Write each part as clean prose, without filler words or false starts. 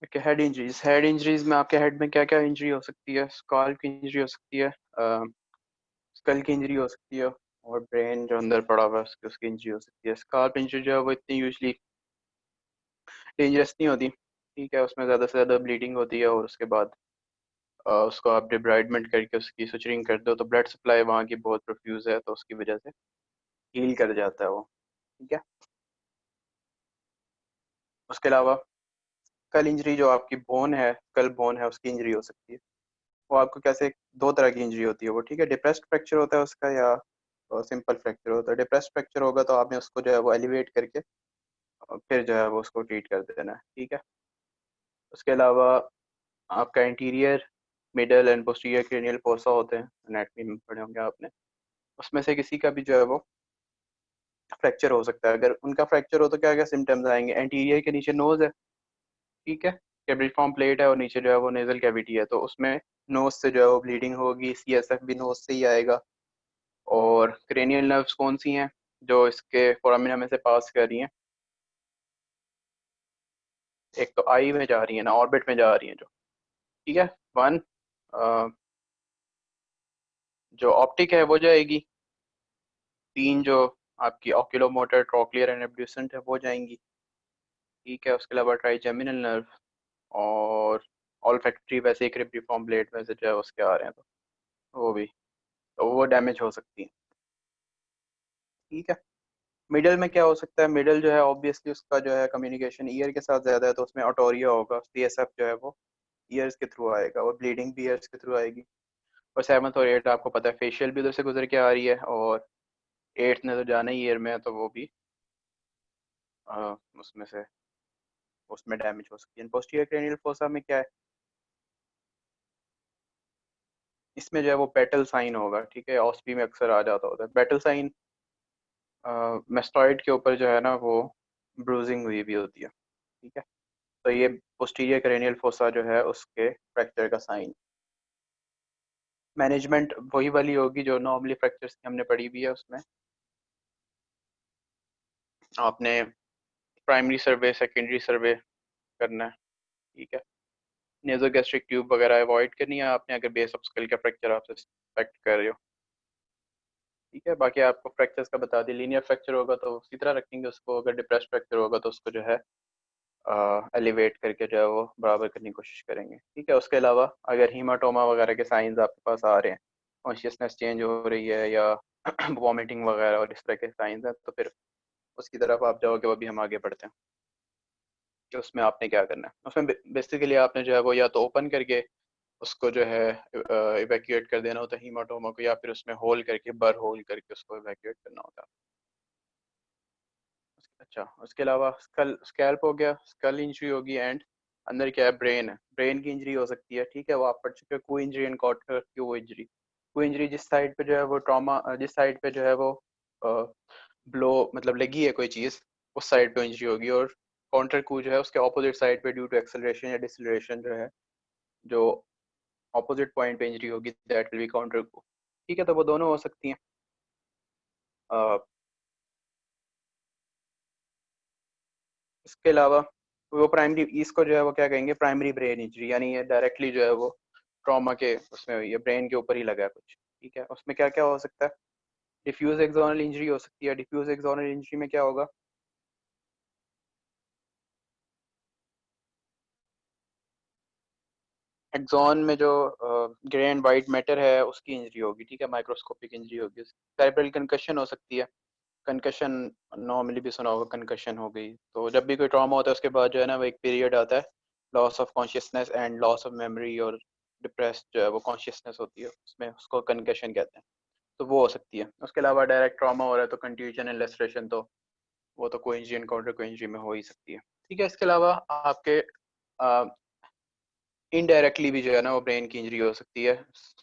Head injuries में आपके head में क्या क्या इंजरी हो सकती है? स्कल की इंजरी हो सकती है, स्कल की इंजरी हो सकती है, और ब्रेन जो अंदर पड़ा हुआ है उसकी इंजरी हो सकती है। स्कल इंजरी जो है वो इतनी यूजली डेंजरस नहीं होती, ठीक है, उसमें ज़्यादा से ज़्यादा ब्लीडिंग होती है, और उसके बाद उसको आप डिब्राइडमेंट करके उसकी सुचरिंग कर दो तो ब्लड सप्लाई वहाँ की बहुत प्रोफ्यूज है, तो उसकी वजह से हील कर जाता है वो, ठीक है। उसके अलावा स्कल इंजरी जो आपकी बोन है, स्कल बोन है, उसकी इंजरी हो सकती है। वो आपको कैसे, दो तरह की इंजरी होती है वो, ठीक है। डिप्रेस्ड फ्रैक्चर होता है उसका, या सिंपल फ्रैक्चर होता है। डिप्रेस्ड फ्रैक्चर होगा तो आपने उसको जो है वो एलिवेट करके फिर जो है वो उसको ट्रीट कर देना है, ठीक है। उसके अलावा आपका interior, middle and posterior cranial fossa होते हैं, एनाटमी में पढ़े होंगे आपने। उसमें से किसी का भी जो है वो फ्रैक्चर हो सकता है। अगर उनका फ्रैक्चर हो तो क्या क्या सिम्टम्स आएंगे? एंटीरियर के नीचे नोज है, ठीक है, कैब्रिफॉर्म प्लेट है, और नीचे जो है वो नेजल कैविटी है, तो उसमें नोज से जो है वो ब्लीडिंग होगी। सीएसएफ भी नोज से ही आएगा। और क्रेनियल नर्व्स कौन सी हैं जो इसके फोरामिना में से पास कर रही हैं? एक तो आई में जा रही है ना, ऑर्बिट में जा रही है जो, ठीक है। वन, जो ऑप्टिक है वो जाएगी। तीन, जो आपकी ऑक्यूलोमोटर, ट्रोक्लियर एंड एब्ड्यूसेंट है, वो जाएंगी, ठीक है। उसके अलावा ट्राइजेमिनल नर्व और ऑल्फैक्टरी, वैसे एक क्रिप्टिफॉर्म प्लेट में से जो है उसके आ रहे हैं, तो वो भी, तो वो डैमेज हो सकती है, ठीक है। मिडल में क्या हो सकता है? मिडल जो है ऑब्वियसली उसका जो है कम्युनिकेशन ईयर के साथ ज़्यादा है, तो उसमें ऑटोरिया होगा। सीएसएफ जो है वो ईयर्स के थ्रू आएगा, और ब्लीडिंग भी ईयर्स के थ्रू आएगी। और सेवन्थ और एट्थ आपको पता है फेशियल भी उधर से गुजर के आ रही है, और एट्थ ने तो जाना ही ईयर में है, तो वो भी उसमें से, उसमें डैमेज हो सकती है। पोस्टीरियर क्रेनियल फोसा में क्या है? इसमें जो है वो पेटल साइन होगा, ठीक है। ऑस्पी में अक्सर आ जाता होता है पेटल साइन। मेस्टॉइड के ऊपर जो है ना वो ब्रूजिंग हुई भी होती है, ठीक है। तो ये पोस्टीरियर क्रेनियल फोसा जो है उसके फ्रैक्चर का साइन। मैनेजमेंट वही वाली होगी जो नॉर्मली फ्रैक्चर्स की हमने पढ़ी भी है। उसमें आपने प्राइमरी सर्वे, सेकेंडरी सर्वे करना है, ठीक है। नेजोगैस्ट्रिक ट्यूब वगैरह अवॉइड करनी है आपने, अगर बेस ऑफ स्कल का फ्रैक्चर आप सस्पेक्ट कर रहे हो, ठीक है। बाकी आपको फ्रैक्चर्स का बता दिया। लीनियर फ्रैक्चर होगा तो उसी तरह रखेंगे उसको, अगर डिप्रेस फ्रैक्चर होगा तो उसको जो है एलिवेट करके जो है वो बराबर करने की कोशिश करेंगे, ठीक है। उसके अलावा अगर हीमाटोमा वगैरह के साइंस आपके पास आ रहे हैं, कॉन्शियसनेस चेंज हो रही है, या वॉमिटिंग वगैरह और इस तरह के साइंस हैं, तो फिर उसकी तरफ आप जाओगे। वो भी हम आगे बढ़ते हैं कि उसमें आपने क्या करना है। उसमें बेसिकली आपने जो है वो या तो ओपन करके उसको जो है इवैक्यूएट कर देना होता है हीमाटोमा को, या फिर उसमें होल करके, बर होल करके उसको इवैक्यूएट करना होता है। अच्छा, उसके अलावा स्कल, स्कैल्प हो गया, स्कल इंजरी होगी, एंड अंदर क्या है? ब्रेन है, ब्रेन की इंजरी हो सकती है, ठीक है। वो आप पढ़ चुके हो, को इंजरी एंड कॉटर की वो इंजरी। को इंजरी जिस साइड पे जो है वो ट्रॉमा, जिस साइड पे जो है वो ब्लो मतलब लगी है कोई चीज़, उस साइड पे इंजरी होगी। और काउंटर कू जो है उसके ऑपोजिट साइड पे ड्यू टू एक्सेलरेशन या डिसलेरेशन जो है, जो ऑपोजिट पॉइंट पे इंजरी होगी, दैट विल बी काउंटर कू, ठीक है। तो वो दोनों हो सकती हैं। इसके अलावा वो प्राइमरी, इसको जो है वो क्या कहेंगे? प्राइमरी ब्रेन इंजरी, यानी ये डायरेक्टली जो है वो ट्रॉमा के उसमें हुई है, ब्रेन के ऊपर ही लगा है कुछ, ठीक है। उसमें क्या क्या हो सकता है? डिफ्यूज एक्सोनल इंजरी हो सकती है। डिफ्यूज एक्सोनल इंजरी में क्या होगा? एक्सॉन में जो ग्रे एंड वाइट मैटर है उसकी इंजरी होगी, ठीक है, माइक्रोस्कोपिक इंजरी होगी। सेरेब्रल कंकशन हो सकती है। कंकशन नॉर्मली भी सुना होगा, कंकशन हो गई तो जब भी कोई ट्रॉमा होता है उसके बाद जो है ना वो एक पीरियड आता है, loss of consciousness and loss of memory, और डिप्रेस जो है वो कॉन्शियसनेस होती है, उसमें उसको कंकशन कहते हैं। तो वो हो सकती है। उसके अलावा डायरेक्ट ट्रॉमा हो रहा है तो कंट्यूजन एंड लेसरेशन, तो वो तो कोई इंजरी एनकाउंटर कोई इंजरी में हो ही सकती है, ठीक है। इसके अलावा आपके इनडायरेक्टली भी जो है ना वो ब्रेन की इंजरी हो सकती है।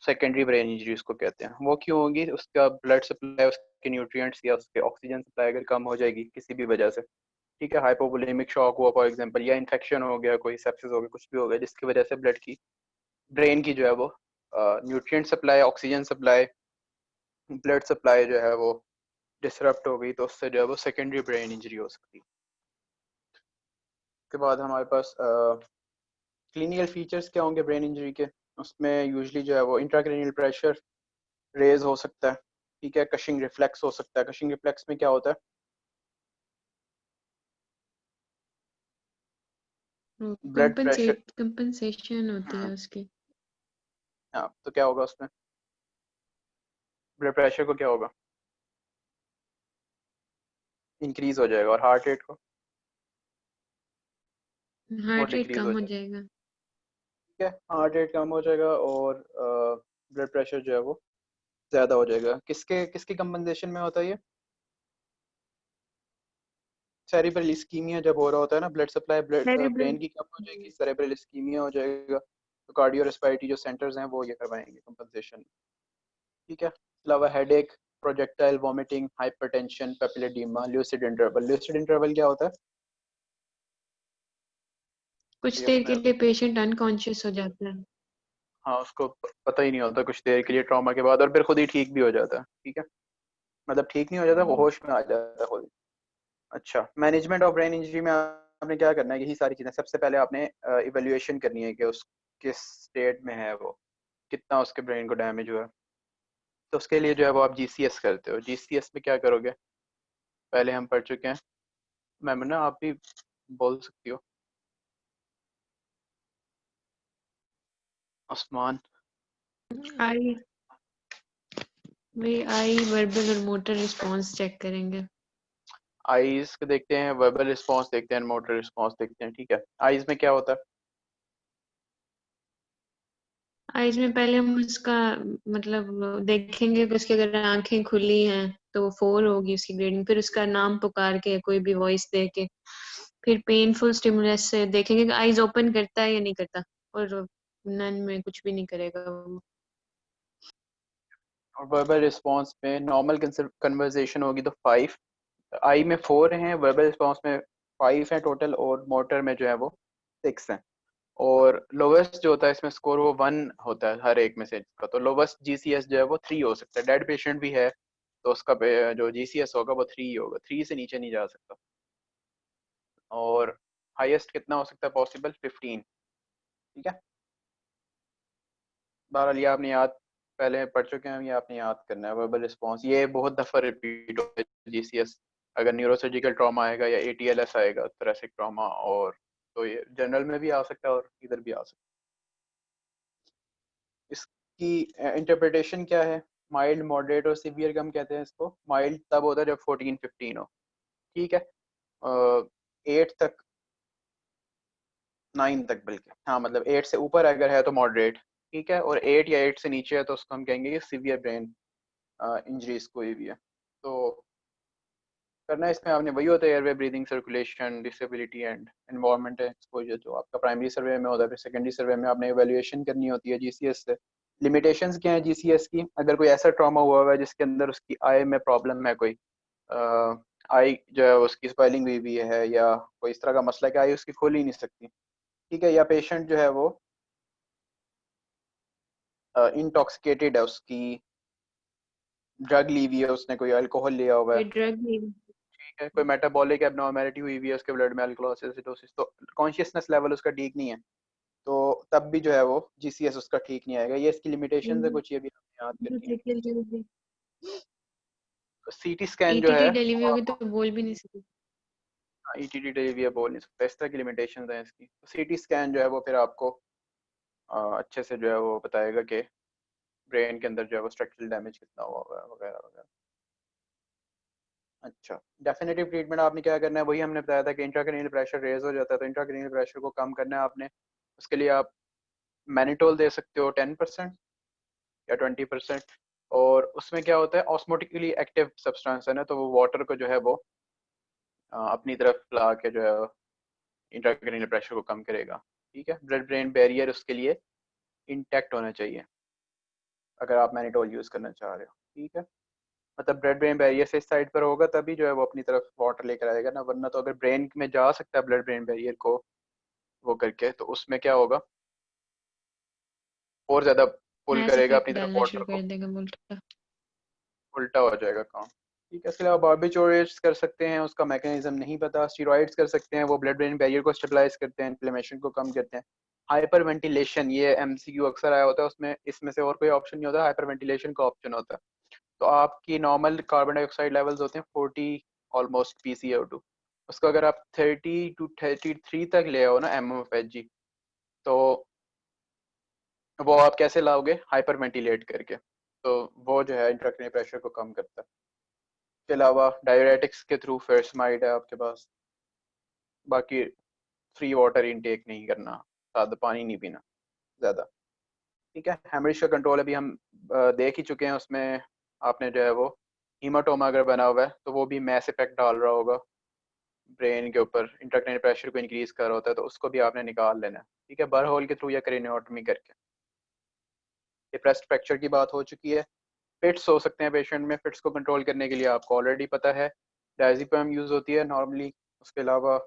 सेकेंडरी ब्रेन इंजरी उसको कहते हैं। वो क्यों होगी? उसका ब्लड सप्लाई, उसके न्यूट्रिएंट्स या उसके ऑक्सीजन सप्लाई अगर कम हो जाएगी किसी भी वजह से, ठीक है, हाइपोवोलेमिक शॉक हुआ फॉर एग्जांपल, या इन्फेक्शन हो गया, कोई सेप्सिस हो गया, कुछ भी हो गया जिसकी वजह से ब्लड की, ब्रेन की जो है वो nutrient supply, oxygen supply, blood supply जो है वो डिसरप्ट हो गई, तो उससे जो है वो सेकेंडरी ब्रेन इंजरी हो सकती है। उसके बाद हमारे पास क्लिनिकल फीचर्स क्या होंगे ब्रेन इंजरी के? उसमें यूजली जो है वो इंट्राक्रेनियल प्रेशर रेज हो सकता है, ठीक है, कशिंग रिफ्लेक्स हो सकता है। कशिंग रिफ्लेक्स में क्या होता है? Blood pressure. कंपनसेशन होती है उसकी। हाँ, तो क्या होगा उसमें? ब्लड प्रेशर को क्या होगा? इंक्रीज हो जाएगा। और हार्ट रेट को? वो हार्ट रेट डिक्रीज हो कम हो जाएगा। जाएगा। ठीक है, हार्ट रेट कम हो जाएगा और ब्लड प्रेशर जो है वो ज्यादा हो जाएगा। किसके किसकी कंपनसेशन में होता है ये? सेरिब्रल इस्कीमिया जब हो रहा होता है ना, blood supply blood cerebral. Brain की कम हो जाएगी, सेरिब्रल इस्कीमिया हो जाएगा, तो कार्डियो रेस्पिरेटरी जो सेंटर्स हैं वो ये करवाएंगे कंपनसेशन। ठीक है, अलावा headache, projectile vomiting, hypertension, papilloedema, lucid interval. Lucid interval क्या होता है? कुछ ये देर के अपने, लिए पेशेंट अनकॉन्शियस हो जाता है। हाँ, उसको पता ही नहीं होता कुछ देर के लिए ट्रॉमा के बाद, और फिर खुद ही ठीक भी हो जाता है। ठीक है, मतलब ठीक नहीं हो जाता, वो होश में आ जाता है खुद ही। अच्छा, मैनेजमेंट ऑफ ब्रेन इंजरी में आपने क्या करना है? यही सारी चीजें। सबसे पहले आपने इवेल्युएशन करनी है कि उस किस स्टेट में है वो, कितना उसके ब्रेन को डैमेज हुआ है। तो उसके लिए जो है वो आप जीसीएस करते हो। जीसीएस में क्या करोगे? पहले हम पढ़ चुके हैं। मैम ना, आप भी बोल सकती हो। उस्मान। आई वे आई वर्बल और मोटर रिस्पॉन्स चेक करेंगे। आईज को देखते हैं, वर्बल रिस्पॉन्स देखते हैं, मोटर रिस्पॉन्स देखते हैं। ठीक है, आईज में क्या होता है? आइज में पहले हम उसका मतलब देखेंगे कि उसकी अगर आंखें खुली हैं तो 4 होगी उसकी ग्रेडिंग। फिर उसका नाम पुकार के कोई भी वॉइस दे के फिर पेनफुल स्टिमुलस से देखेंगे कि आइज ओपन करता है या नहीं करता। और नन में कुछ भी नहीं करेगा वो। और वर्बल रिस्पॉन्स में नॉर्मल कन्वर्सेशन होगी तो 5, आई में 4 हैं, वर्बल रिस्पॉन्स में 5 हैं टोटल, और मोटर में जो है वो 6 हैं। और लोवेस्ट जो होता है इसमें स्कोर वो 1 होता है हर एक में से इसका। तो लोवेस्ट जीसीएस जो है वो 3 हो सकता है। डेड पेशेंट भी है तो उसका जो जीसीएस होगा वो 3 होगा, 3 से नीचे नहीं जा सकता। और हाईएस्ट कितना हो सकता है पॉसिबल? 15। ठीक है, बहरहाल ये आपने याद, पहले पढ़ चुके हैं, ये आपने याद करना है। वर्बल रिस्पॉन्स ये बहुत दफ़ा रिपीट होता है जीसीएस। अगर न्यूरोसर्जिकल ट्रॉमा आएगा या एटीएलएस आएगा, थोरेसिक ट्रॉमा, और तो ये जनरल में भी आ सकता है और इधर भी आ सकता है। इसकी इंटरप्रिटेशन क्या है? माइल्ड, मॉडरेट और सीवियर कम कहते हैं इसको। माइल्ड तब होता है जब 14-15 हो। ठीक है, 8 तक, 9 तक बल्कि, हाँ, मतलब 8 से ऊपर अगर है तो मॉडरेट। ठीक है, और 8 या 8 से नीचे है तो उसको हम कहेंगे कि सीवियर ब्रेन इंजरीज कोई भी है। तो करना इसमें आपने वही होता है, airway, breathing, circulation, disability and environment exposure, जो आपका प्राइमरी सर्वे में होता है। फिर सेकेंडरी सर्वे में आपने एवेल्युएशन करनी होती है जीसीएस से। लिमिटेशंस क्या है जीसीएस की? अगर कोई ऐसा ट्रॉमा हुआ है जिसके अंदर उसकी आई में प्रॉब्लम है, कोई आई जो है उसकी स्वेलिंग हुई हुई है, या कोई इस तरह का मसला है कि आई उसकी खोल ही नहीं सकती। ठीक है, या पेशेंट जो है वो इंटॉक्सिकेटेड है, उसकी ड्रग ली हुई है, उसने कोई अल्कोहल लिया हुआ है। कोई ड्रग नहीं। ठीक है, कोई मेटाबॉलिक एबनॉर्मेलिटी हुई हुई है उसके ब्लड में, अल्कोहल एसिडोसिस, तो कॉन्शियसनेस लेवल उसका ठीक नहीं है, तो तब भी जो है वो जीसीएस उसका ठीक नहीं आएगा। ये इसकी लिमिटेशन है कुछ, ये भी आपने याद करनी है। सीटी स्कैन जो ईटीटी है डिलीवरी वो होगी आपको, तो बोल भी नहीं सकती। ईटीटी डिलीवरी बोल नहीं सकता, इस तरह की लिमिटेशन है इसकी। तो सीटी स्कैन जो है वो फिर आपको अच्छे से जो है वो बताएगा कि ब्रेन के अंदर जो है वो स्ट्रक्चरल डैमेज कितना हुआ हुआ है, वगैरह वगैरह। अच्छा, डेफिनेटिव ट्रीटमेंट आपने क्या करना है? वही हमने बताया था कि इंट्राक्रेनियल प्रेशर रेज हो जाता है, तो इंट्राक्रेनियल प्रेशर को कम करना है आपने। उसके लिए आप मैनिटोल दे सकते हो 10% या 20%। और उसमें क्या होता है, ऑस्मोटिकली एक्टिव सब्सटेंस है ना, तो वो वाटर को जो है वो अपनी तरफ ला के जो है इंट्राक्रेनियल प्रेशर को कम करेगा। ठीक है, ब्लड ब्रेन बैरियर उसके लिए इंटैक्ट होना चाहिए अगर आप मैनिटोल यूज़ करना चाह रहे हो। ठीक है, मतलब ब्लड ब्रेन बैरियर से इस साइड पर होगा तभी जो है वो अपनी तरफ वाटर लेकर आएगा ना, वरना तो अगर ब्रेन में जा सकता है ब्लड ब्रेन बैरियर को वो करके, तो उसमें क्या होगा, और ज़्यादा पुल मैस करेगा इफेक्ट अपनी तरफ डालना वाटर शुरू को, कर देगा उल्टा। उल्टा हो जाएगा काम। ठीक है। इसके अलावा बार्बिटोरेट्स कर सकते हैं, उसका मैकेनिज्म नहीं पता। स्टीरॉइड्स कर सकते हैं, वो ब्लड ब्रेन बैरियर को स्टेबलाइज करते हैं, इन्फ्लेमेशन को कम करते हैं। हाइपर वेंटिलेशन, ये एमसीक्यू अक्सर आया होता है, उसमें इसमें से और कोई ऑप्शन नहीं होता, हाइपर वेंटिलेशन का ऑप्शन होता है। तो आपकी नॉर्मल कार्बन डाइऑक्साइड लेवल्स होते हैं 40 ऑलमोस्ट PCO2, उसको अगर आप 30 to 33 तक ले आओ ना mmFHg, तो वो आप कैसे लाओगे? हाइपर वेंटिलेट करके। तो वो जो है इंट्राक्रैनियल प्रेशर को कम करता है। इसके अलावा डायरेटिक्स के थ्रू फेरसमाइड है आपके पास। बाकी फ्री वाटर इनटेक नहीं करना, सादा पानी नहीं पीना ज़्यादा। ठीक है। हेमरेज का कंट्रोल अभी हम देख ही चुके हैं, उसमें आपने जो है वो हीमाटोमा अगर बना हुआ है तो वो भी मैस इफेक्ट डाल रहा होगा ब्रेन के ऊपर, इंट्राक्रैनियल प्रेशर को इंक्रीज कर रहा होता है, तो उसको भी आपने निकाल लेना है। ठीक है, बर्र होल के थ्रू या क्रेनियोटमी करके। डिप्रेस्ड फ्रैक्चर की बात हो चुकी है। फिट्स हो सकते हैं पेशेंट में, फिट्स को कंट्रोल करने के लिए आपको ऑलरेडी पता है डायज़ेपिम यूज़ होती है नॉर्मली। उसके अलावा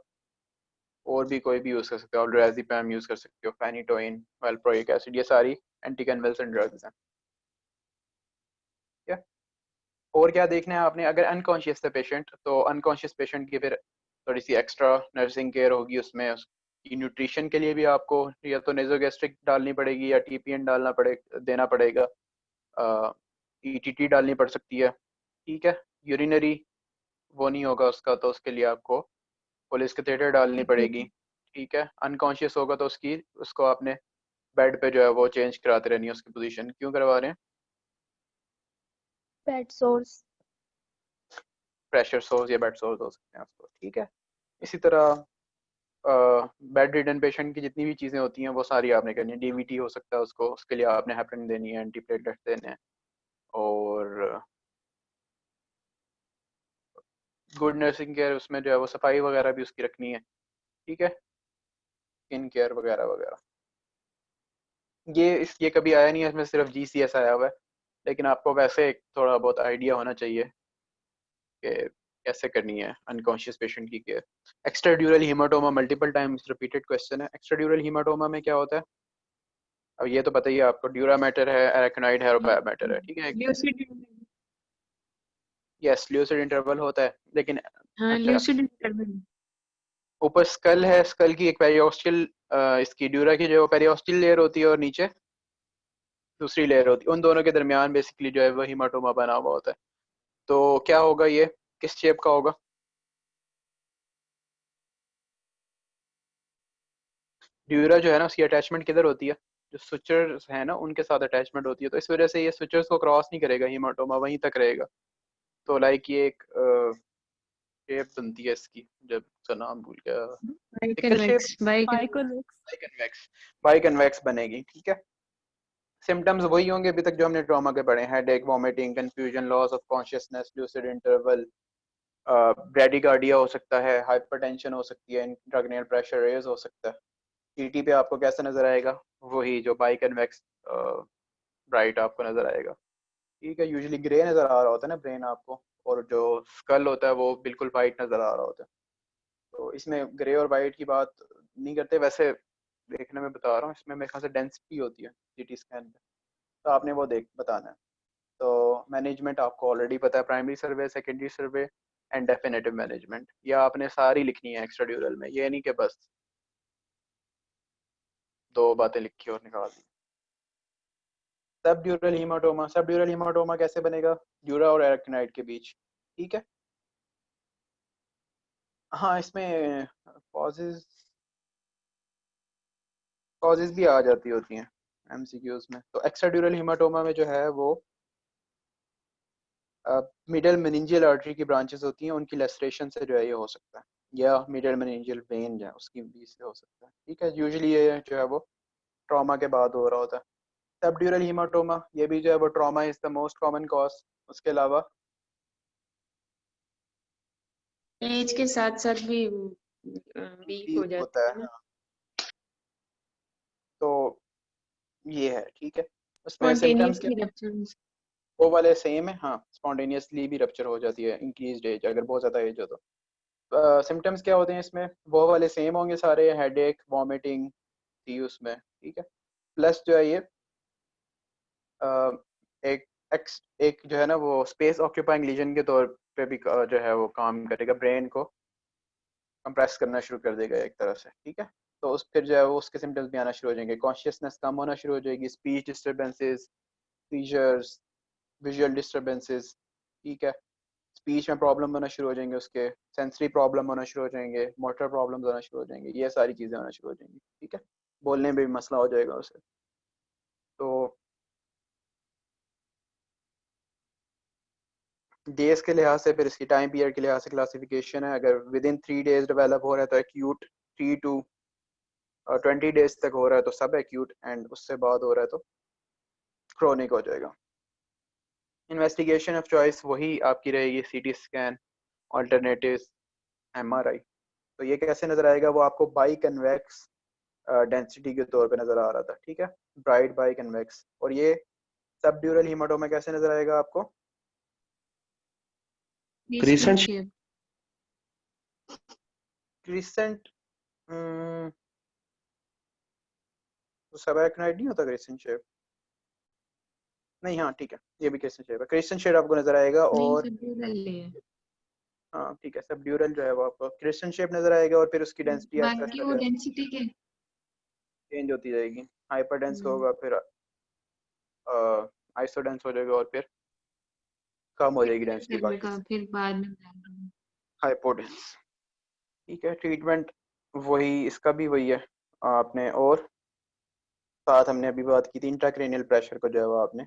और भी कोई भी यूज़ कर सकते हो, डायज़ेपिम यूज़ कर सकते हो, फेनिटोइन, वेलप्रोइक एसिड, ये सारी एंटी कन्वल्सेंट ड्रग्स हैं। ठीक है। और क्या देखना है आपने? अगर अनकॉन्शियस है पेशेंट, तो अनकॉन्शियस पेशेंट की फिर थोड़ी सी एक्स्ट्रा नर्सिंग केयर होगी उसमें। उसकी न्यूट्रिशन के लिए भी आपको या तो नेजोगेस्ट्रिक डालनी पड़ेगी या TPN देना पड़ेगा, ETT डालनी पड़ सकती है। ठीक है। यूरिनरी वो नहीं होगा उसका, तो उसके लिए आपको पुलिस कैथेटर डालनी पड़ेगी। ठीक है। अनकॉन्शियस होगा तो उसको आपने बेड पे जो है वो चेंज कराते रहनी है उसकी पोजीशन। क्यों करवा रहे हैं? Bed source. प्रेशर सोर्स या बेड सोर्स हो सकते हैं उसको। ठीक है। इसी तरह बेड रिडन पेशेंट की जितनी भी चीज़ें होती हैं वो सारी आपने करनी है। DVT हो सकता है उसको, उसके लिए आपने हेपरिन देनी है, एंटीप्लेटलेट्स देने हैं, और गुड नर्सिंग केयर उसमें जो है वो सफाई वगैरह भी उसकी रखनी है। ठीक है। स्किन केयर वगैरह वगैरह। ये कभी आया नहीं है इसमें, सिर्फ GCS आया हुआ है, लेकिन आपको वैसे एक थोड़ा बहुत आइडिया होना चाहिए कि कैसे करनी है अनकॉन्शियस पेशेंट की care. Extradural haematoma multiple times repeated question है। एक्स्ट्राड्यूरल हीमाटोमा में क्या होता है? अब ये तो बताइए आपको, ड्यूरा मैटर है, एराकिनॉइड है और बायो मैटर है। ठीक है। ल्यूसिड। यस, ल्यूसिड इंटरवल होता है, लेकिन हाँ, अच्छा, ल्यूसिड इंटरवल। ऊपर स्कल है, स्कल की एक पेरियोस्टल, इसकी ड्यूरा की जो पेरियोस्टल लेयर होती है और नीचे दूसरी लेयर होती है, उन दोनों के दरमियान बेसिकली जो है वो हीमाटोमा बना हुआ होता है। तो क्या होगा ये? किस शेप का होगा? ड्यूरा जो है ना, उसकी अटैचमेंट किधर होती है? जो सुचर्स है ना उनके साथ अटैचमेंट होती है, तो इस वजह से ये सुचर्स को क्रॉस नहीं करेगा, हीमाटोमा वहीं तक रहेगा। तो लाइक ये एक शेप बनती है इसकी, जब उसका नाम भूल गया, सिकल शेप, बाइकन्वेक्स बाइकन बाइकोनिक्स। बाइकन्वेक्स, बाइकन्वेक्स बनेगी। ठीक है। सिम्टम्स वही होंगे अभी तक जो हमने ट्रॉमा के पढ़े, headache, vomiting, confusion, loss of consciousness, lucid interval, bradycardia हो सकता है, हाइपरटेंशन हो सकती है, इंट्राक्रैनियल प्रेशर रेज हो सकता है। TT पे आपको कैसा नजर आएगा? वही जो बाइकन्वेक्स ब्राइट आपको नजर आएगा। ठीक है। यूजुअली ग्रे नजर आ रहा होता है ना ब्रेन आपको, और जो स्कल होता है वो बिल्कुल वाइट नजर आ रहा होता है। तो इसमें ग्रे और वाइट की बात नहीं करते, वैसे देखने में बता रहा हूँ, इसमें मेरे ख्याल से डेंसिटी होती है CT स्कैन में, तो आपने वो देख बताना है। तो मैनेजमेंट आपको ऑलरेडी पता है, primary survey, secondary survey and definitive management, ये आपने सारी लिखनी है एक्स्ट्रा ड्यूरल में। ये नहीं कि बस दो बातें लिखी और निकाल दी। सब ड्यूरल हीमाटोमा, सब ड्यूरल हीमाटोमा कैसे बनेगा? ड्यूरा और एराकिनाइड के बीच। ठीक है। हाँ, इसमें कॉजेज कॉजेज भी आ जाती होती हैं MCQs में। तो एक्स्ट्रा ड्यूरल हीमाटोमा में जो है वो मिडल मेनिंजियल आर्टरी की ब्रांचेस होती हैं, उनकी लेस्ट्रेशन से जो है ये हो सकता है, या मिडल मेनिंजियल वेन जो है उसकी बीच से हो सकता है। ठीक है। यूजुअली ये जो है वो ट्रॉमा के बाद हो रहा होता है। सबड्यूरल हीमाटोमा, ये भी जो है वो trauma is the most common cause. उसके अलावा एज के साथ साथ भी वीक भी हो होता जाता है, है ना। हाँ। तो ये है। ठीक है। उसमें सिम्टम्स क्या? Spontaneously ruptures. वो वाले सेम है, हाँ। स्पॉन्टेनियसली भी रप्चर हो जाती है इंक्रीज एज, अगर बहुत ज़्यादा एज हो तो। सिम्टम्स क्या होते हैं इसमें? वो वाले सेम होंगे सारे, हेडेक, वॉमिटिंग थी उसमें। ठीक है। प्लस जो है ये एक एक जो है ना वो स्पेस ऑक्यूपाइंग लीजन के तौर पे भी जो है वो काम करेगा, ब्रेन को कंप्रेस करना शुरू कर देगा एक तरह से, ठीक है। तो उस फिर जो है वो उसके सिम्टम्स भी आना शुरू हो जाएंगे, कॉन्शियसनेस कम होना शुरू हो जाएगी, speech disturbances, seizures, visual disturbances, ठीक है। स्पीच में प्रॉब्लम होना शुरू हो जाएंगे, उसके सेंसरी प्रॉब्लम होना शुरू हो जाएंगे, मोटर प्रॉब्लम्स होना शुरू हो जाएंगे, ये सारी चीज़ें होना शुरू हो जाएंगी, ठीक है। बोलने में भी मसला हो जाएगा उसे। तो डेज के लिहाज से, फिर इसकी टाइम पीरियड के लिहाज से क्लासिफिकेशन है। अगर विद इन 3 days डेवलप हो रहा है तो एक्यूट, 3 to 20 days तक हो रहा है तो सब एक्यूट, एंड उससे बाद हो रहा है तो क्रोनिक हो जाएगा। इन्वेस्टिगेशन ऑफ चॉइस वही आपकी रहेगी, सीटी स्कैन, ऑल्टरनेटिव्स, एमआरआई। तो ये कैसे नजर आएगा, वो आपको बाई कन्वेक्स डेंसिटी के तौर पे नजर आ रहा था, ठीक है, ब्राइट बाई कन्वेक्स। और ये सबड्यूरल हीमाटोमा कैसे नजर आएगा आपको, क्रिसेंट शेप। क्रिसेंट, सबएक्नाइड नहीं होता क्रिसेंट शेप, नहीं, हाँ ठीक है, ये भी क्रिसेंट शेप है, क्रिसेंट शेप आपको नजर आएगा। नहीं, और सबड्यूरल है। हाँ ठीक है, सबड्यूरल जो है वो आपको क्रिसेंट शेप नजर आएगा, और फिर उसकी डेंसिटी आस्ते बाकी आस्ते वो जो है डेंसिटी के चेंज होती जाएगी, हाइपरडेंस होगा, फिर आइसोडेंस हो जाएगा, और फिर कम हो जाएगी डेंसिटी करने बाकी का से, फिर बाद में। हाइपोडेंस, ठीक है। ट्रीटमेंट वही, इसका भी वही है आपने, और साथ हमने अभी बात की थी इंट्राक्रेनियल प्रेशर को जो है वो आपने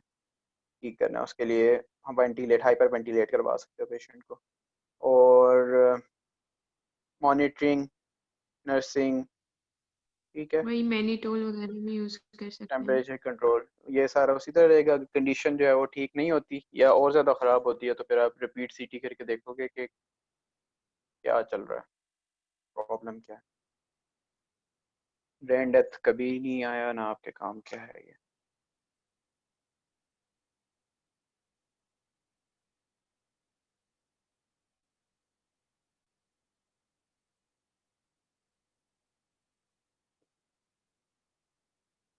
ठीक करना है, उसके लिए हम वेंटिलेट, हाइपर वेंटिलेट करवा सकते हो पेशेंट को, और मॉनिटरिंग, नर्सिंग, ठीक है, वही मैनीटोल वगैरह भी यूज कर सकते हैं। टेम्परेचर कंट्रोल, ये सारा उसी तरह रहेगा। कंडीशन जो है वो ठीक नहीं होती या और ज़्यादा ख़राब होती है तो फिर आप रिपीट सीटी करके देखोगे कि क्या चल रहा है, प्रॉब्लम क्या है। ब्रेन डेथ कभी नहीं आया ना, आपके काम क्या है ये।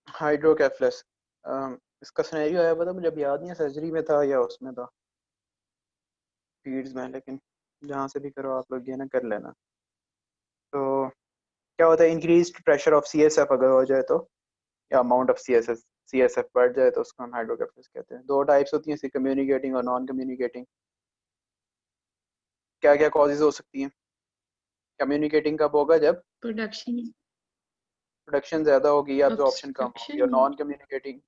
हाइड्रोकेफलस, इसका सिनेरियो आया पता मुझे, अब याद नहीं है सर्जरी में था या उसमें था, फीड्स में, लेकिन जहाँ से भी करो आप लोग ये ना कर लेना। तो क्या होता है, increase pressure of C S F अगर हो जाए तो, या amount of C S F बढ़ जाए तो उसको हम हाइड्रोकेफलस कहते हैं। दो टाइप्स होती हैं, कम्युनिकेटिंग और नॉन कम्युनिकेटिंग। क्या क्या कॉजेज हो सकती हैं, कम्युनिकेटिंग कब होगा, जब प्रोडक्शन, प्रोडक्शन ज्यादा होगी या अब्जॉर्प्शन कम होगी, और ऑब्स्ट्रक्शन। नॉन कम्युनिकेटिंग,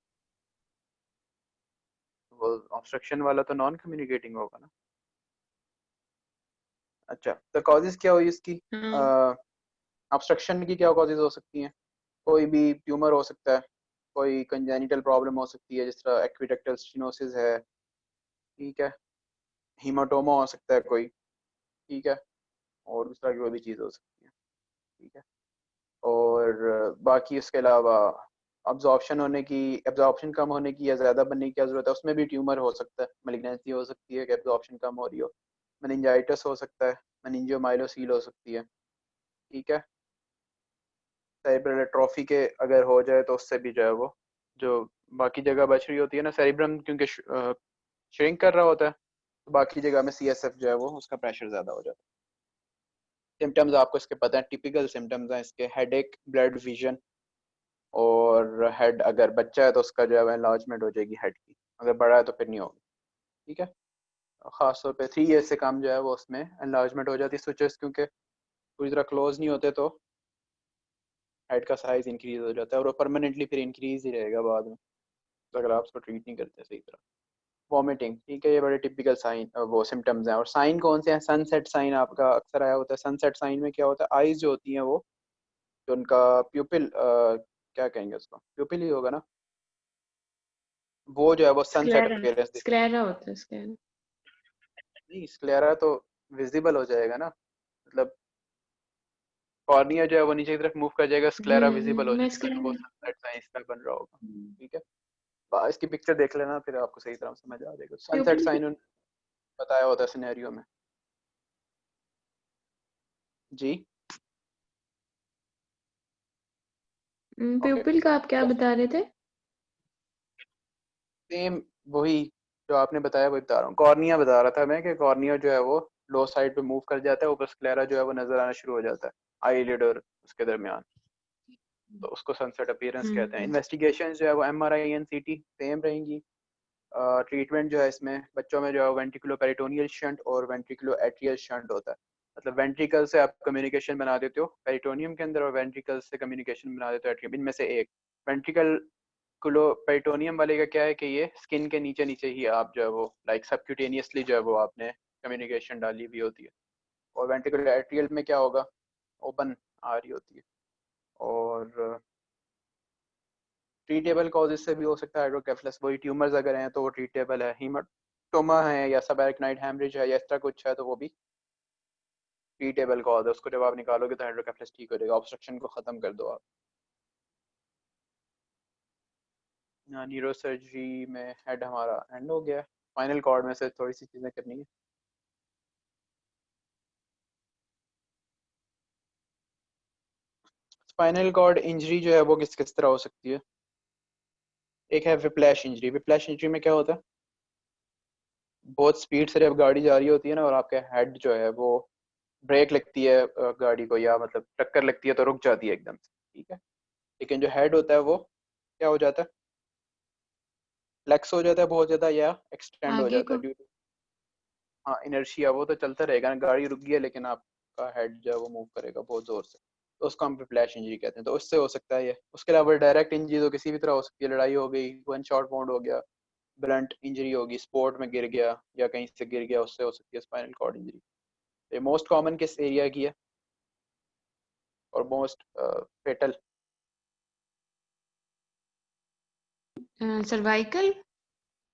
वो ऑब्स्ट्रक्शन वाला तो नॉन कम्युनिकेटिंग होगा ना। अच्छा, तो कॉजेज क्या हुई इसकी, हाँ, ऑब्स्ट्रक्शन की क्या कॉजेज हो सकती हैं, कोई भी ट्यूमर हो सकता है, कोई कंजेनिटल प्रॉब्लम हो सकती है, जिस तरह एक्विडक्टल स्टेनोसिस है, ठीक है, हीमाटोमा हो सकता है कोई, ठीक है, और उस तरह की कोई भी चीज़ हो सकती है, ठीक है। और बाकी इसके अलावा एब्जॉर्प्शन कम होने की या ज़्यादा बनने की क्या ज़रूरत है, उसमें भी ट्यूमर हो सकता है, मेलिग्नेंसी हो सकती है कि एब्जॉर्प्शन कम हो रही हो, मेनिंजाइटिस हो सकता है, मेनिंजियोमाइलोसील हो सकती है, ठीक है। सेरिब्रल एट्रोफी के अगर हो जाए तो उससे भी जो है वो, जो बाकी जगह बच रही होती है ना, सेरिब्रम क्योंकि श्रिंक कर रहा होता है, तो बाकी जगह में सी एस एफ जो है वो उसका प्रेशर ज़्यादा हो जाता है। सिम्टम्स आपको इसके पता है, टिपिकल सिम्टम्स हैं इसके, हेडेक, ब्लड विजन, और हेड अगर बच्चा है तो उसका जो है एनलार्जमेंट हो जाएगी हेड की, अगर बड़ा है तो फिर नहीं होगी, ठीक है। खासतौर पे 3 years से कम जो है वो उसमें एनलार्जमेंट हो जाती है स्विचेस, क्योंकि पूरी तरह क्लोज नहीं होते तो हेड का साइज इंक्रीज हो जाता है, और वो परमानेंटली फिर इंक्रीज ही रहेगा बाद में, तो अगर आप उसको ट्रीट नहीं करते सही तरह। वॉमिटिंग, ठीक है, ये बड़े टिपिकल साइन वो सिम्टम्स हैं। और साइन कौन से हैं, सनसेट साइन आपका अक्सर आया होता है। सनसेट साइन में क्या होता है, आईज जो होती हैं वो, जो उनका प्यूपिल, क्या कहेंगे उसको, प्यूपिल ही होगा ना, वो जो है वो सनसेट स्क्लेरा, अपीयरेंस दिखा, स्क्लेरा होता है स्क्लेरा। नहीं स्क्लेरा तो विजिबल हो जाएगा ना, मतलब कॉर्निया जो है वो नीचे की तरफ मूव कर जाएगा, स्क्लेरा विजिबल हो मैं जाएगा, तो वो स्क्लेरा। सनसेट साइन इसका बन रहा होगा, ठीक है। इसकी पिक्चर देख लेना फिर आपको सही तरह समझ आ जाएगा, सनसेट प्यूपिल, साइन बताया होता है सिनेरियो में, जी, ओके। प्यूपिल का आप क्या बता रहे थे? सेम वही जो आपने बताया वही बता रहा हूँ। कॉर्निया बता रहा था मैं कि कॉर्निया जो है वो लो साइड पे मूव कर जाता है, ऊपर स्क्लेरा जो है वो नजर आना शुरू हो जाता है आईलिड और उसके दरमियान, तो उसको सनसेट अपीयरेंस कहते हैं। हम्म। इन्वेस्टिगेशन जो है वो एमआरआई एनसीटी सेम रहेंगी। ट्रीटमेंट जो है इसमें बच्चों में जो है वेंट्रिकुलो पेरिटोनियल शंट और वेंट्रिकुलो एट्रियल शंट होता है। मतलब वेंट्रिकल से आप कम्युनिकेशन बना देते हो पेरिटोनियम के अंदर, और वेंट्रिकल से कम्युनिकेशन बना देते हो एट्रियम, इनमें से एक। वेंट्रिकल क्लो पेरिटोनियम वाले का क्या है कि ये स्किन के नीचे नीचे ही आप जो है वो लाइक सबक्यूटेनियसली जो है वो आपने कम्युनिकेशन डाली हुई होती है। और वेंट्रिकुलर एट्रियल में क्या होगा, ओपन आ रही होती है। और ट्रीटेबल कॉजेज से भी हो सकता है हाइड्रोकेफलस, वही ट्यूमर्स अगर हैं तो वो ट्रीटेबल है। हीमाटोमा है या सबएराक्नाइड हेमरेज है या इस तरह कुछ है तो वो भी ट्रीटेबल कॉज है, उसको जब आप निकालोगे तो हाइड्रोकेफलस ठीक हो जाएगा, ऑब्स्ट्रक्शन को खत्म कर दो आप। न्यूरो सर्जरी में हेड हमारा एंड हो गया, फाइनल कॉर्ड में से थोड़ी सी चीज़ें करनी है। स्पाइनल कॉर्ड इंजरी जो है वो किस किस तरह हो सकती है। एक है विप्लैश इंजरी। विप्लैश इंजरी में क्या होता है, बहुत स्पीड से जब गाड़ी जा रही होती है ना और आपके हेड जो है वो ब्रेक लगती है गाड़ी को, या मतलब टक्कर लगती है तो रुक जाती है एकदम से, ठीक है। लेकिन जो हेड होता है वो क्या हो जाता है, फ्लेक्स हो जाता है बहुत ज़्यादा या एक्सटेंड हो आगे जाता है को। ड्यू टू, हाँ इनर्शिया। वो तो चलता रहेगा ना, गाड़ी रुक गई है लेकिन आपका हेड जो है वो मूव करेगा बहुत ज़ोर से, तो उसको हम विप्लैश इंजरी कहते हैं। तो उससे हो सकता है ये। उसके अलावा डायरेक्ट इंजरी तो किसी भी तरह हो सकती है, लड़ाई हो गई, वन शॉट वाउंड हो गया, ब्लंट इंजरी होगी, स्पोर्ट में गिर गया या कहीं से गिर गया, उससे हो सकती है स्पाइनल कॉर्ड इंजरी। ये मोस्ट कॉमन किस एरिया की है और most fatal. Cervical.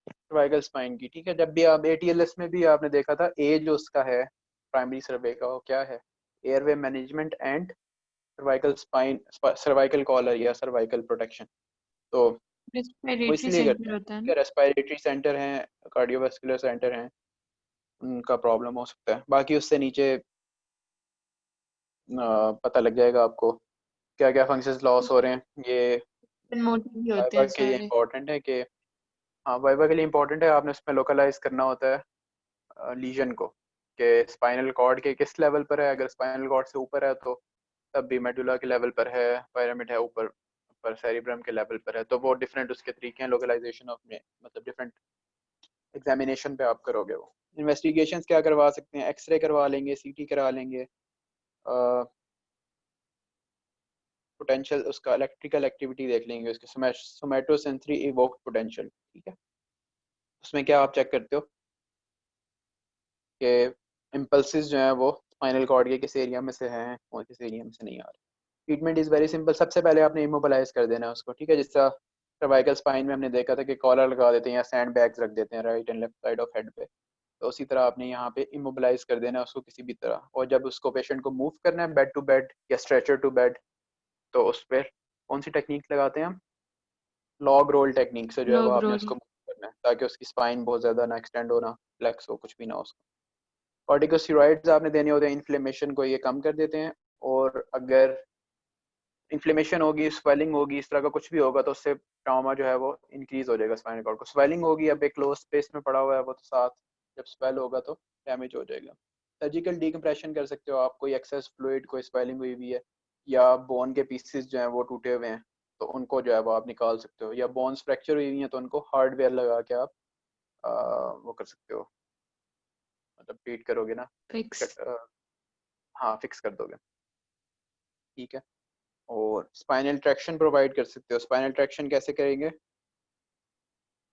Cervical spine की, ठीक है। जब भी आप एटीएलएस में भी आपने देखा था, ए जो उसका है प्राइमरी सर्वे का, वो क्या है, airway management and cervical spine, cervical collar या सर्वाइकल प्रोटेक्शन। तो वो रेस्पिरेटरी इसलिए करते सेंटर हैं, होता है ठीक ना। है। रेस्पिरेटरी सेंटर हैं, कार्डियोवास्कुलर सेंटर हैं, उनका प्रॉब्लम हो सकता है। बाकी उससे नीचे पता लग जाएगा आपको क्या क्या फंक्शंस लॉस हो रहे हैं। ये मोटिव भी होते वाइवा हैं के लिए सारे। इम्पोर्टेंट है कि, हाँ वाइवा के लिए इम्पोर्टेंट है, आपने उसमें लोकलाइज करना होता है लीजन को, कि स्पाइनल कॉर्ड के किस लेवल पर है। अगर स्पाइनल कॉर्ड से ऊपर है तो तब भी मेडुला के लेवल पर है, पिरामिड है ऊपर पर सेरिब्रम के लेवल पर है, तो वो डिफरेंट उसके तरीके हैं लोकलाइजेशन ऑफ में, मतलब डिफरेंट एग्जामिनेशन पे आप करोगे। वो इन्वेस्टिगेशन क्या करवा सकते हैं, एक्सरे करवा लेंगे, सीटी करा लेंगे, पोटेंशियल उसका इलेक्ट्रिकल एक्टिविटी देख लेंगे, उसके सोमेटोसेंसरी इवोक्ड पोटेंशियल, ठीक है। उसमें क्या आप चेक करते हो कि इम्पल्सिस जो हैं वो स्पाइनल कॉर्ड के किस एरिया में से हैं और किस एरिया में से नहीं आ रहे। Treatment is very simple. सबसे पहले आपने इमोबलाइज कर देना है उसको, ठीक है। जिस तरह सर्वाइकल स्पाइन में हमने देखा था कि कॉलर लगा देते हैं या सैंड बैग्स रख देते हैं right and left side of head पे, तो उसी तरह आपने यहाँ पे इमोबलाइज कर देना है उसको किसी भी तरह। और जब उसको पेशेंट को मूव करना है बेड टू बेड या स्ट्रेचर टू बेड, तो उस पर कौन सी टेक्निक लगाते हैं हम, लॉग रोल टेक्निक से जो है वो लॉग आपने रोल। उसको मूव करना है, ताकि उसकी स्पाइन बहुत ज़्यादा ना एक्सटेंड हो, ना फ्लेक्स हो, कुछ भी ना हो उसको। कॉर्टिकोस्टेरॉइड्स आपने देने होते हैं, इन्फ्लेमेशन को ये कम कर देते हैं। और अगर इन्फ्लेमेशन होगी, स्वेलिंग होगी, इस तरह का कुछ भी होगा तो उससे ट्रामा जो है वो इंक्रीज हो जाएगा स्पाइनल कॉर्ड को। स्वेलिंग होगी, अब एक क्लोज स्पेस में पड़ा हुआ है वो, तो साथ जब स्वेल होगा तो डैमेज हो जाएगा। सर्जिकल डिकम्प्रेशन कर सकते हो आप, कोई एक्सेस फ्लूइड, कोई स्वेलिंग हुई हुई है या बोन के पीसेस जो हैं वो टूटे हुए हैं तो उनको जो है वो आप निकाल सकते हो, या बोन्स फ्रैक्चर हुई हुई हैं तो उनको हार्डवेयर लगा के आप वो कर सकते हो, मतलब ट्रीट करोगे ना, फिक्स। हाँ फिक्स कर दोगे, ठीक है। और स्पाइनल ट्रैक्शन प्रोवाइड कर सकते हो। स्पाइनल ट्रैक्शन कैसे करेंगे,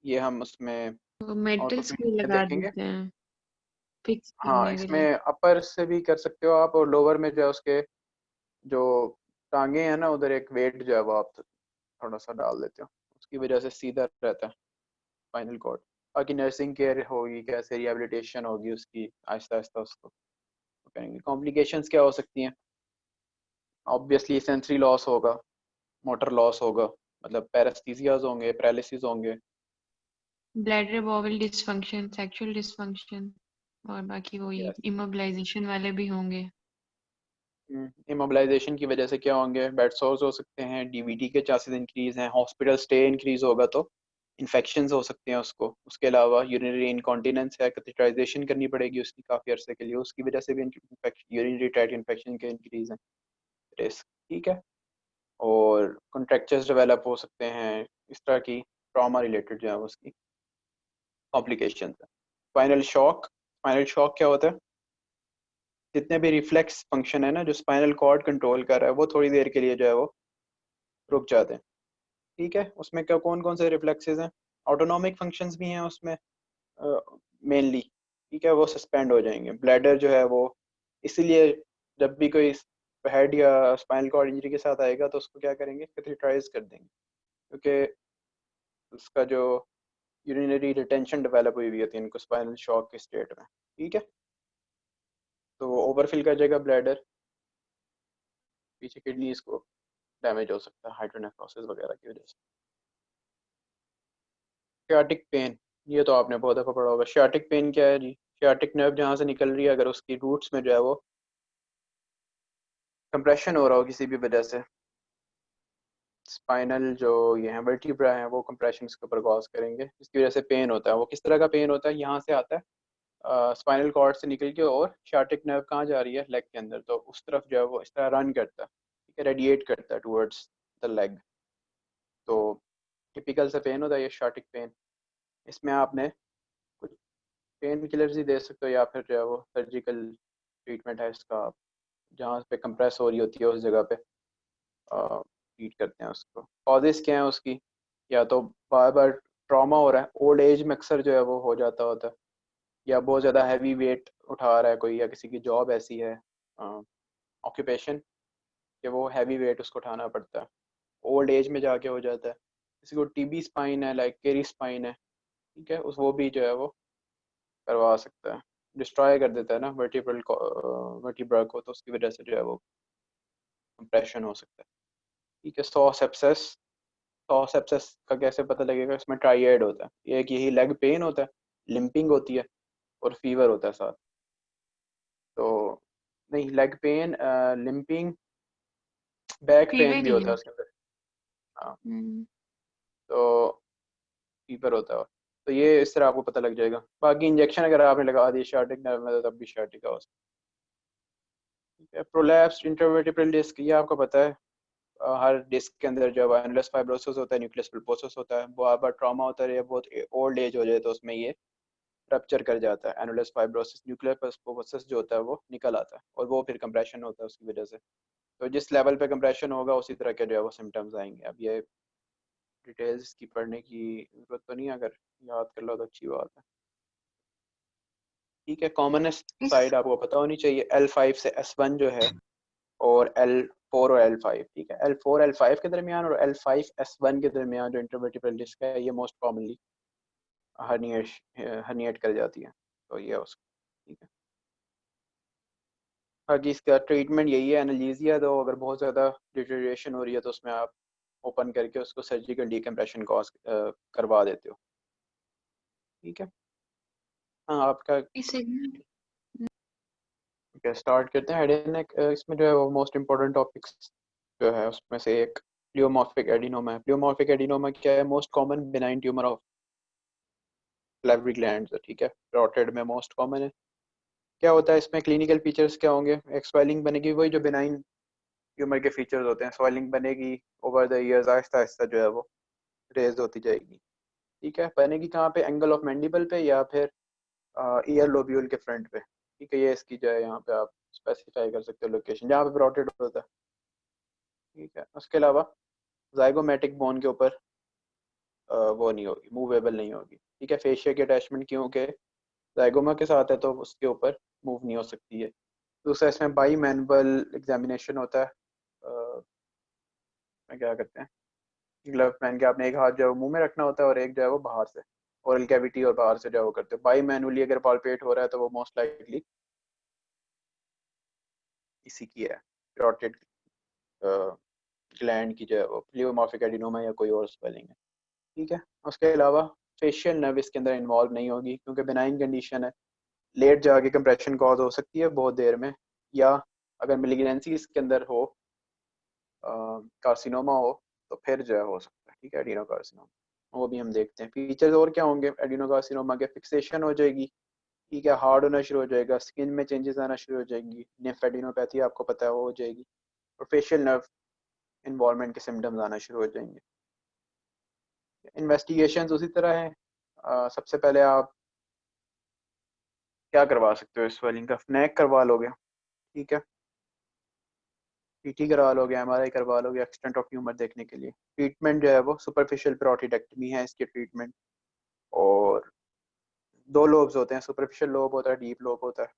ये हम उसमें मेटल्स ऑर्थोपेडिक भी में लगा देखेंगे। देते हैं फिक्स हाँ करने के लिए। इसमें अपर से भी कर सकते हो आप, और लोअर में जो है उसके जो टांगे हैं ना उधर एक वेट जो है वो आप थोड़ा सा डाल देते हो, उसकी वजह से सीधा रहता है स्पाइनल कॉर्ड। बाकी नर्सिंग केयर होगी, कैसे रिहेबिलिटेशन होगी उसकी, आहिस्ता आहिस्ता उसको करेंगे। कॉम्प्लिकेशंस क्या हो सकती हैं, ऑब्वियसली सेंसरी लॉस होगा, मोटर लॉस होगा, मतलब पैरास्थीसियाज होंगे, पैरालिसिस होंगे। Bladder bowel dysfunction, sexual dysfunction, और बाकी वही यस। इमोबिलाइजेशन वाले भी होंगे। इमोबिलाइजेशन की वजह से क्या होंगे, बेड सोर्स हो सकते हैं, डीवीटी के चांसेस इंक्रीज हैं, हॉस्पिटल स्टे इंक्रीज होगा तो इन्फेक्शंस हो सकते हैं उसको। उसके अलावा यूरिनरी इनकॉन्टिनेंस है, कैथेटराइजेशन करनी पड़ेगी उसकी काफ़ी अरसे के लिए, उसकी वजह से भी यूरिनरी ट्रैक्ट इन्फेक्शन के इंक्रीज है रिस्क। ठीक है, और कॉन्ट्रैक्चर्स डेवलप हो सकते हैं, इस तरह की ट्रॉमा रिलेटेड जो है उसकी कॉम्प्लिकेशन है। स्पाइनल शॉक क्या होता है? जितने भी रिफ्लेक्स फंक्शन है ना जो स्पाइनल कॉर्ड कंट्रोल कर रहा है वो थोड़ी देर के लिए जो है वो रुक जाते हैं। ठीक है, उसमें क्या कौन कौन से रिफ्लेक्सेस हैं? ऑटोनॉमिक फंक्शंस भी हैं उसमें मेनली। ठीक है, वो सस्पेंड हो जाएंगे। ब्लैडर जो है वो इसीलिए जब भी कोई हेड या स्पाइनल कॉर्ड इंजरी के साथ आएगा तो उसको क्या करेंगे, कैथेटराइज कर देंगे, क्योंकि उसका जो यूरिनरी रिटेंशन डेवलप हुई हुई होती है इनको स्पाइनल शॉक के स्टेट में। ठीक है, तो वो ओवरफिल कर जाएगा ब्लैडर, पीछे किडनीज को डैमेज हो सकता है हाइड्रोनेफ्रोसिस वगैरह की वजह से। शियाटिक पेन, ये तो आपने बहुत दफ़ा पढ़ा होगा। शियाटिक पेन क्या है जी? शियाटिक नर्व जहाँ से निकल रही है, अगर उसकी रूट्स में जो है वो कंप्रेशन हो रहा हो किसी भी वजह से, स्पाइनल जो ये है वर्टिब्रा है वो कंप्रेशन इसके ऊपर कॉज करेंगे, इसकी वजह से पेन होता है। वो किस तरह का पेन होता है? यहाँ से आता है स्पाइनल कॉर्ड से निकल के, और शियाटिक नर्व कहाँ जा रही है? लेग के अंदर, तो उस तरफ जो है वो इस तरह रन करता है, ठीक है, रेडिएट करता है टूवर्ड्स द लेग। तो टिपिकल से पेन होता है ये शियाटिक पेन। इसमें आपने कुछ पेन किलर्स ही दे सकते हो, या फिर जो है वो सर्जिकल ट्रीटमेंट है इसका, आप जहाँ पे कंप्रेस हो रही होती है उस जगह पे ट्रीट करते हैं उसको। कॉजेस क्या है उसकी? या तो बार बार ट्रॉमा हो रहा है, ओल्ड एज में अक्सर जो है वो हो जाता होता है, या बहुत ज़्यादा हैवी वेट उठा रहा है कोई, या किसी की जॉब ऐसी है, ऑक्यूपेशन, कि वो हैवी वेट उसको उठाना पड़ता है, ओल्ड एज में जाके हो जाता है। किसी को टीबी स्पाइन है, लाइक केरी स्पाइन है, ठीक है, उस वो भी जो है वो करवा सकता है, डिस्ट्रॉय कर देता है ना वर्टिब्रा को, तो उसकी वजह से जो है वो कंप्रेशन हो सकता है। ठीक है, सॉ सेप्सिस का कैसे पता लगेगा? इसमें ट्राइएड होता है, एक यही लेग पेन होता है, लिम्पिंग होती है, और फीवर होता है साथ। तो नहीं, leg pain, limping, back pain fever भी ही होता है है। उसके अंदर। हाँ, हम्म। तो फीवर होता है। तो ये इस तरह आपको पता लग जाएगा। बाकी इंजेक्शन अगर आपने लगा दी शार्टिक नर्व में, तो तब भी शार्टिक का हो सकता है। प्रोलैप्स्ड इंटरवर्टिब्रल डिस्क, ये आपको पता है, हर डिस्क के अंदर जब एनुलस फाइब्रोसिस होता है, न्यूक्लियस पल्पोसस होता है, बार बार ट्रॉमा होता है, बहुत ओल्ड एज हो जाए तो उसमें ये रप्चर कर जाता है, एनुलस फाइब्रोसिस, न्यूक्लियर पल्पोसस जो होता है वो निकल आता है, और वो फिर कंप्रेशन होता है उसकी वजह से। तो जिस लेवल पे कंप्रेशन होगा उसी तरह के जो है वो सिम्टम्स आएंगे। अब ये डिटेल्स की पढ़ने की जरूरत तो नहीं है, अगर याद कर लो तो अच्छी बात है। ठीक है, कॉमनेस्ट इस साइड आपको पता होनी चाहिए, L5 से S1 जो है, और L4 और L5। ठीक है, L4 L5 के दरमियान और L5 S1 के दरमियान जो इंटरवर्टिब्रल डिस्क है, ये मोस्ट कॉमनली हर्निएट कर जाती है। तो ये है उसका। ठीक है, बाकी इसका ट्रीटमेंट यही है, एनालिसिया दो, अगर बहुत ज़्यादा डिटेरियोरेशन हो रही है तो उसमें आप ओपन करके उसको सर्जिकल डीकम्प्रेशन कॉज करवा देते हो। ठीक है, हाँ आपका। इस सेगमेंट स्टार्ट करते हैं। हेड एंड नेक, इसमें जो है वो मोस्ट इम्पोर्टेंट टॉपिक्स जो है उसमें से एक प्लियोमॉर्फिक एडिनोमा है। प्लियोमॉर्फिक एडिनोमा क्या है? Most common benign tumour of salivary glands है। ठीक है, रोटेड में मोस्ट कॉमन है। क्या होता है इसमें? क्लिनिकल फीचर्स क्या होंगे? एक स्वेलिंग बनेगी, वही जो बिनाइन ट्यूमर के फीचर्स होते हैं, स्वेलिंग बनेगी over the years, Aahista Aahista जो है वो रेज होती जाएगी। ठीक है, बनेगी कहाँ पे? एंगल ऑफ मैंडिबल पे, या फिर ईयर लोब्यूल के फ्रंट पे। ठीक है, ये इसकी जो है यहाँ पे आप स्पेसिफाई कर सकते हो लोकेशन जहाँ पे रोटेड होता है। ठीक है, उसके अलावा जाइगोमेटिक बोन के ऊपर वो नहीं होगी, मूवेबल नहीं होगी। ठीक है, फेशिया की अटैचमेंट क्योंकि जाइगोमा के साथ है तो उसके ऊपर मूव नहीं हो सकती है। दूसरा, इसमें बाई मैनुअल एग्जामिनेशन होता है। में क्या करते हैं, ग्लव पहन के आपने एक हाथ जो है वो मुंह में रखना होता है, और एक जो है वो बाहर से, ओरल कैविटी और बाहर से जो है वो करते हैं। बाई मैनुअली अगर पालपेट हो रहा है तो वो मोस्ट लाइकली इसी की है, रोटेड ग्लैंड की जो है वो प्लियोमॉर्फिक एडिनोमा या कोई और स्पेलिंग है। ठीक है, उसके अलावा फेशियल नर्व इसके अंदर इन्वॉल्व नहीं होगी, क्योंकि बेनाइन कंडीशन है। लेट जाके कंप्रेशन कॉज हो सकती है बहुत देर में, या अगर मेलिग्नेंसी इसके अंदर हो, कार्सिनोमा हो, तो फिर जो है हो सकता है। ठीक है, एडिनो कार्सिनोमा। वो भी हम देखते हैं। फीचर्स और क्या होंगे एडिनोकार्सिनोमा के? फिक्सेशन हो जाएगी, ठीक है, हार्ड होना शुरू हो जाएगा, स्किन में चेंजेस आना शुरू हो जाएगी, निम्फेडिनोपैथी आपको पता है वो हो जाएगी, और फेशियल नर्व इन्वॉल्वमेंट के सिम्टम्स आना शुरू हो जाएंगे। इन्वेस्टिगेशन उसी तरह है। सबसे पहले आप क्या करवा सकते हो? स्वेलिंग का नेक करवा लोगे, ठीक है, पीटी करवा लोगे, एमआरआई करवा लोगे एक्सटेंट ऑफ ट्यूमर देखने के लिए। ट्रीटमेंट जो है वो सुपरफिशियल पेरोटिडेक्टमी है इसकी ट्रीटमेंट। और दो लोब्स होते हैं, सुपरफिशियल लोब होता है, डीप लोब होता है।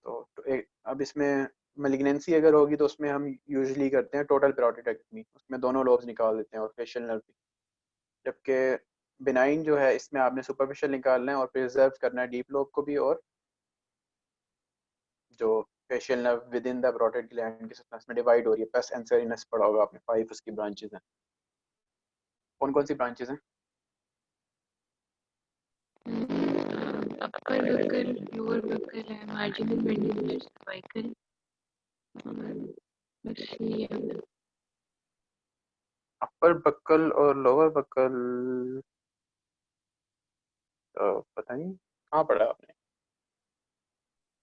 तो एक, अब इसमें मेलिग्नेंसी अगर होगी तो उसमें हम यूजुअली करते हैं टोटल पेरोटिडेक्टमी, उसमें दोनों लोब्स निकाल देते हैं और फेशियल नर्व भी। जबकि बिनाइन जो है इसमें आपने सुपरफिशियल निकालना है और प्रिजर्व करना है डीप लोब को भी, और जो facial nerve with in the parotid gland के सतह में डिवाइड हो रही है। प्लस एंसेरिनस पढ़ा होगा आपने, 5 उसकी ब्रांचेस हैं। कौन कौन सी ब्रांचेस हैं? अपर बकल, लोअर बकल है, मार्जिनल मैंडिबुलर, सर्वाइकल, और बस ये है। अपर बक्कल और लोअर बक्कल, पता नहीं कहाँ पढ़ा आपने।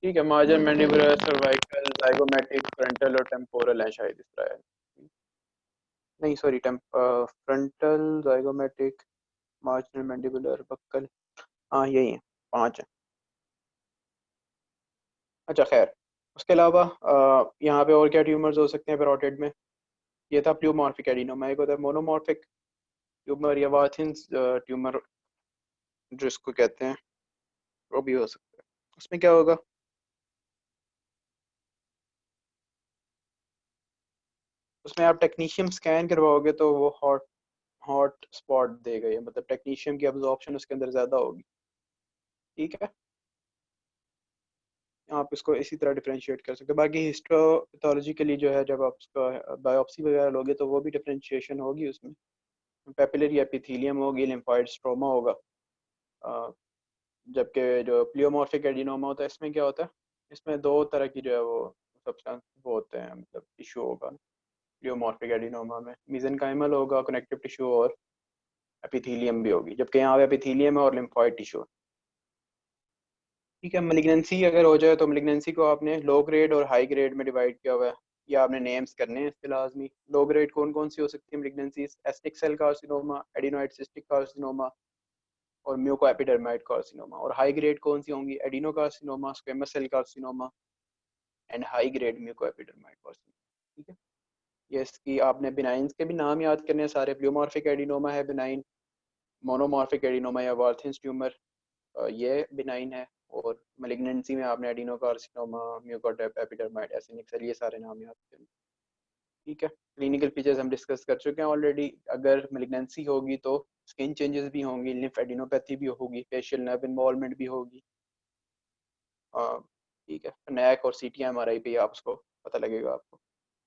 ठीक है, marginal mandibular, cervical, zygomatic, frontal और टेम्पोरल है शायद इस तरह है। नहीं sorry, frontal, zygomatic, marginal mandibular, buccal, हाँ यही है, 5 है। अच्छा खैर, उसके अलावा यहाँ पे और क्या ट्यूमर्स हो सकते हैं पेरोटिड में? ये था प्लूमॉर्फिक एडिनोमा। एक होता है मोनोमॉर्फिक ट्यूमर या वाथिन्स ट्यूमर जिसको कहते हैं, वो भी हो सकता है। उसमें क्या होगा? उसमें आप टेक्नीशियम स्कैन करवाओगे तो वो हॉट हॉट स्पॉट देगा, ये मतलब टेक्नीशियम की अब्जॉर्प्शन उसके अंदर ज़्यादा होगी, ठीक है। आप इसको इसी तरह डिफरेंशिएट कर सकते हो। बाकी हिस्टोपैथोलॉजिकली जो है, जब आप उसका बायोप्सी वगैरह लोगे तो वो भी डिफरेंशिएशन होगी उसमें। पेपिलरी एपिथेलियम होगी, लिम्फोइड स्ट्रोमा होगा। अ, जबकि जो प्लियोमॉर्फिक एडिनोमा होता है इसमें क्या होता है? इसमें दो तरह की जो है वो सब्सटेंस वो होते हैं, मतलब टिश्यू होगा प्लियोमॉर्फिक एडिनोमा में। मेसेनकाइमल होगा कनेक्टिव टिश्यू, और एपिथेलियम भी होगी, जबकि यहाँ पे एपिथेलियम है और लिम्फोइड टिश्यू। ठीक है, मलिग्नेंसी अगर हो जाए तो मलिग्नेंसी को आपने लो ग्रेड और हाई ग्रेड में डिवाइड किया हुआ है, ये आपने नेम्स करने हैं इसके लाजमी। लो ग्रेड कौन कौन सी हो सकती है malignancy? Acinic cell carcinoma, adenoid cystic carcinoma और म्यूकोएपिडर्माइड कार्सिनोमा। और हाई ग्रेड कौन सी होंगी? Adenocarcinoma, squamous cell carcinoma and high grade mucoepidermoid carcinoma. ठीक है, ये इसकी आपने बिनाइंस के भी नाम याद करने हैं सारे। प्लियोमॉर्फिक एडिनोमा है बिनाइन, मोनोमॉर्फिक एडिनोमा या वार्थिन्स ट्यूमर ये बिनाइन है, और मेलिग्नेंसी में आपने एडिनोकार्सिनोमा, म्यूकोएपिडर्माइड, एसिनिक ये सारे नाम याद करने। ठीक है, क्लिनिकल फीचर्स हम डिस्कस कर चुके हैं ऑलरेडी। अगर मेलिग्नेंसी होगी तो स्किन चेंजेस भी होंगी, लिम्फेडिनोपैथी भी होगी, फेशियल नर्व इन्वॉल्वमेंट भी होगी। ठीक है, नैक और CT MRI पे आप उसको पता लगेगा आपको।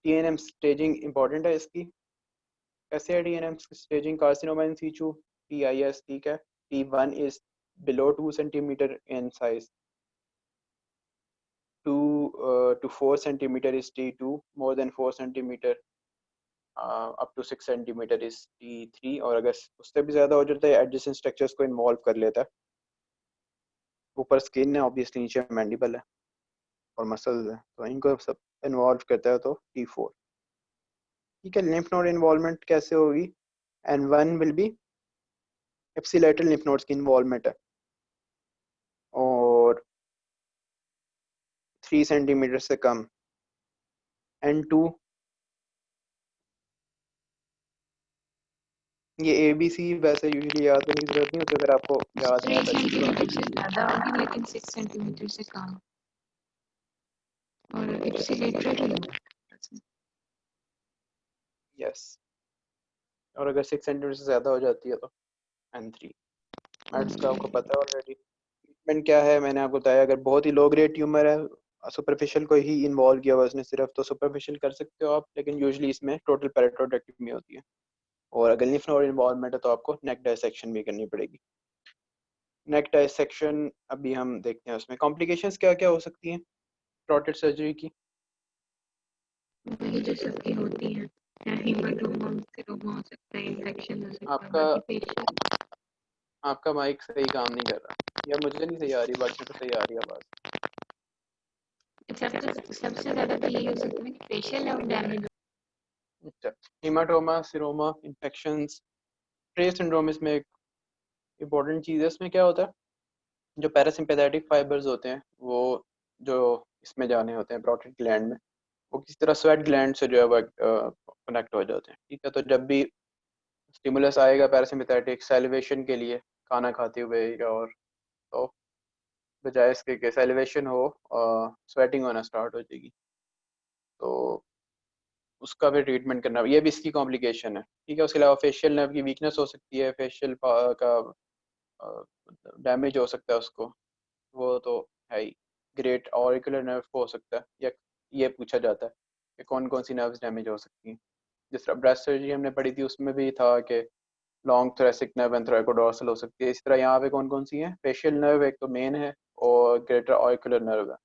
TNM स्टेजिंग इंपॉर्टेंट है इसकी। कैसे है TNM staging? Carcinoma in situ, TIS, ठीक है। T1 is below 2 centimeter in size. 2 to 4 centimeter is T2. More than 4 centimeter up to 6 centimeter is T3. और अगर उससे भी ज़्यादा हो जाता है एडजेसेंट स्ट्रक्चर्स को इन्वॉल्व कर लेता है। ऊपर स्किन है ऑब्वियसली, नीचे मैंडिबल है और मसल्स है, तो इनको सब इन्वॉल्व करता है तो T4। ठीक है, लिम्फ नोड इन्वॉल्वमेंट कैसे होगी? N1 will be ipsilateral lymph nodes की इन्वॉल्वमेंट है, और 3 सेंटीमीटर से कम। N2, ये ABC वैसे यूजुअली याद करने की जरूरत नहीं होती, अगर आपको याद नहीं 3 आता लिख लो। सेंटीमीटर से ज़्यादा होगी लेकिन 6 सेंटीमीटर से कम, और एप्सिलेटरल यस, और अगर 6 सेंटीमीटर से ज़्यादा हो जाती है तो N3। मैथ्स का आपको पता है ऑलरेडी। ट्रीटमेंट क्या है मैंने आपको बताया। अगर बहुत ही लो ग्रेड ट्यूमर है, सुपरफिशियल को ही इन्वॉल्व किया हुआ उसने सिर्फ, तो सुपरफिशियल कर सकते हो आप, लेकिन यूजुअली इसमें टोटल पेरिटोडेक्टमी होती है। और अगर लिम्फ नोड इन्वॉल्वमेंट है तो आपको नेक डायसेक्शन भी करनी पड़ेगी। नेक डायसेक्शन अभी हम देखते हैं, उसमें कॉम्प्लिकेशंस क्या क्या हो सकती हैं प्रोस्टेट सर्जरी की? वही जो सबकी होती है। हीमाटोमा हो सकता है, इन्फेक्शन हो सकता है, आपका बाकी फेशियल। आपका माइक सही काम नहीं कर रहा, या मुझे नहीं सही आ रही, बाकी तो सही आ रही है आवाज़। सबसे ज्यादा तो यही हो सकता है कि फेशियल और डैमेज। अच्छा, हीमाटोमा, सिरोमा, इन्फेक्शंस, प्रे सिंड्रोम इसमें एक इम्पोर्टेंट चीज़ है। इसमें क्या होता है, जो पैरासिम्पैथेटिक फाइबर्स होते हैं वो जो इसमें जाने होते हैं प्रोटेट ग्लैंड में, वो किसी तरह स्वेट ग्लैंड से जो है वो कनेक्ट हो जाते हैं। ठीक है, तो जब भी स्टिमुलस आएगा पैरासिम्पैथेटिक सैलिवेशन के लिए खाना खाते हुए या और, तो बजाय इसके कि सैलिवेशन हो, स्वेटिंग होना स्टार्ट हो जाएगी। तो उसका भी ट्रीटमेंट करना, ये भी इसकी कॉम्प्लिकेशन है। ठीक है, उसके अलावा फेशियल नर्व की वीकनेस हो सकती है, फेशियल का डैमेज हो सकता है उसको, वो तो है ही। ग्रेट ऑरिकुलर नर्व को हो सकता है, या ये पूछा जाता है कि कौन कौन सी नर्व्स डैमेज हो सकती हैं। जिस तरह ब्रेस्ट सर्जरी हमने पढ़ी थी उसमें भी था कि long thoracic nerve and thoracodorsal हो सकती है। इस तरह यहाँ पे कौन कौन सी हैं, फेशियल नर्व एक तो मेन है और ग्रेटर ऑरिकुलर नर्व है।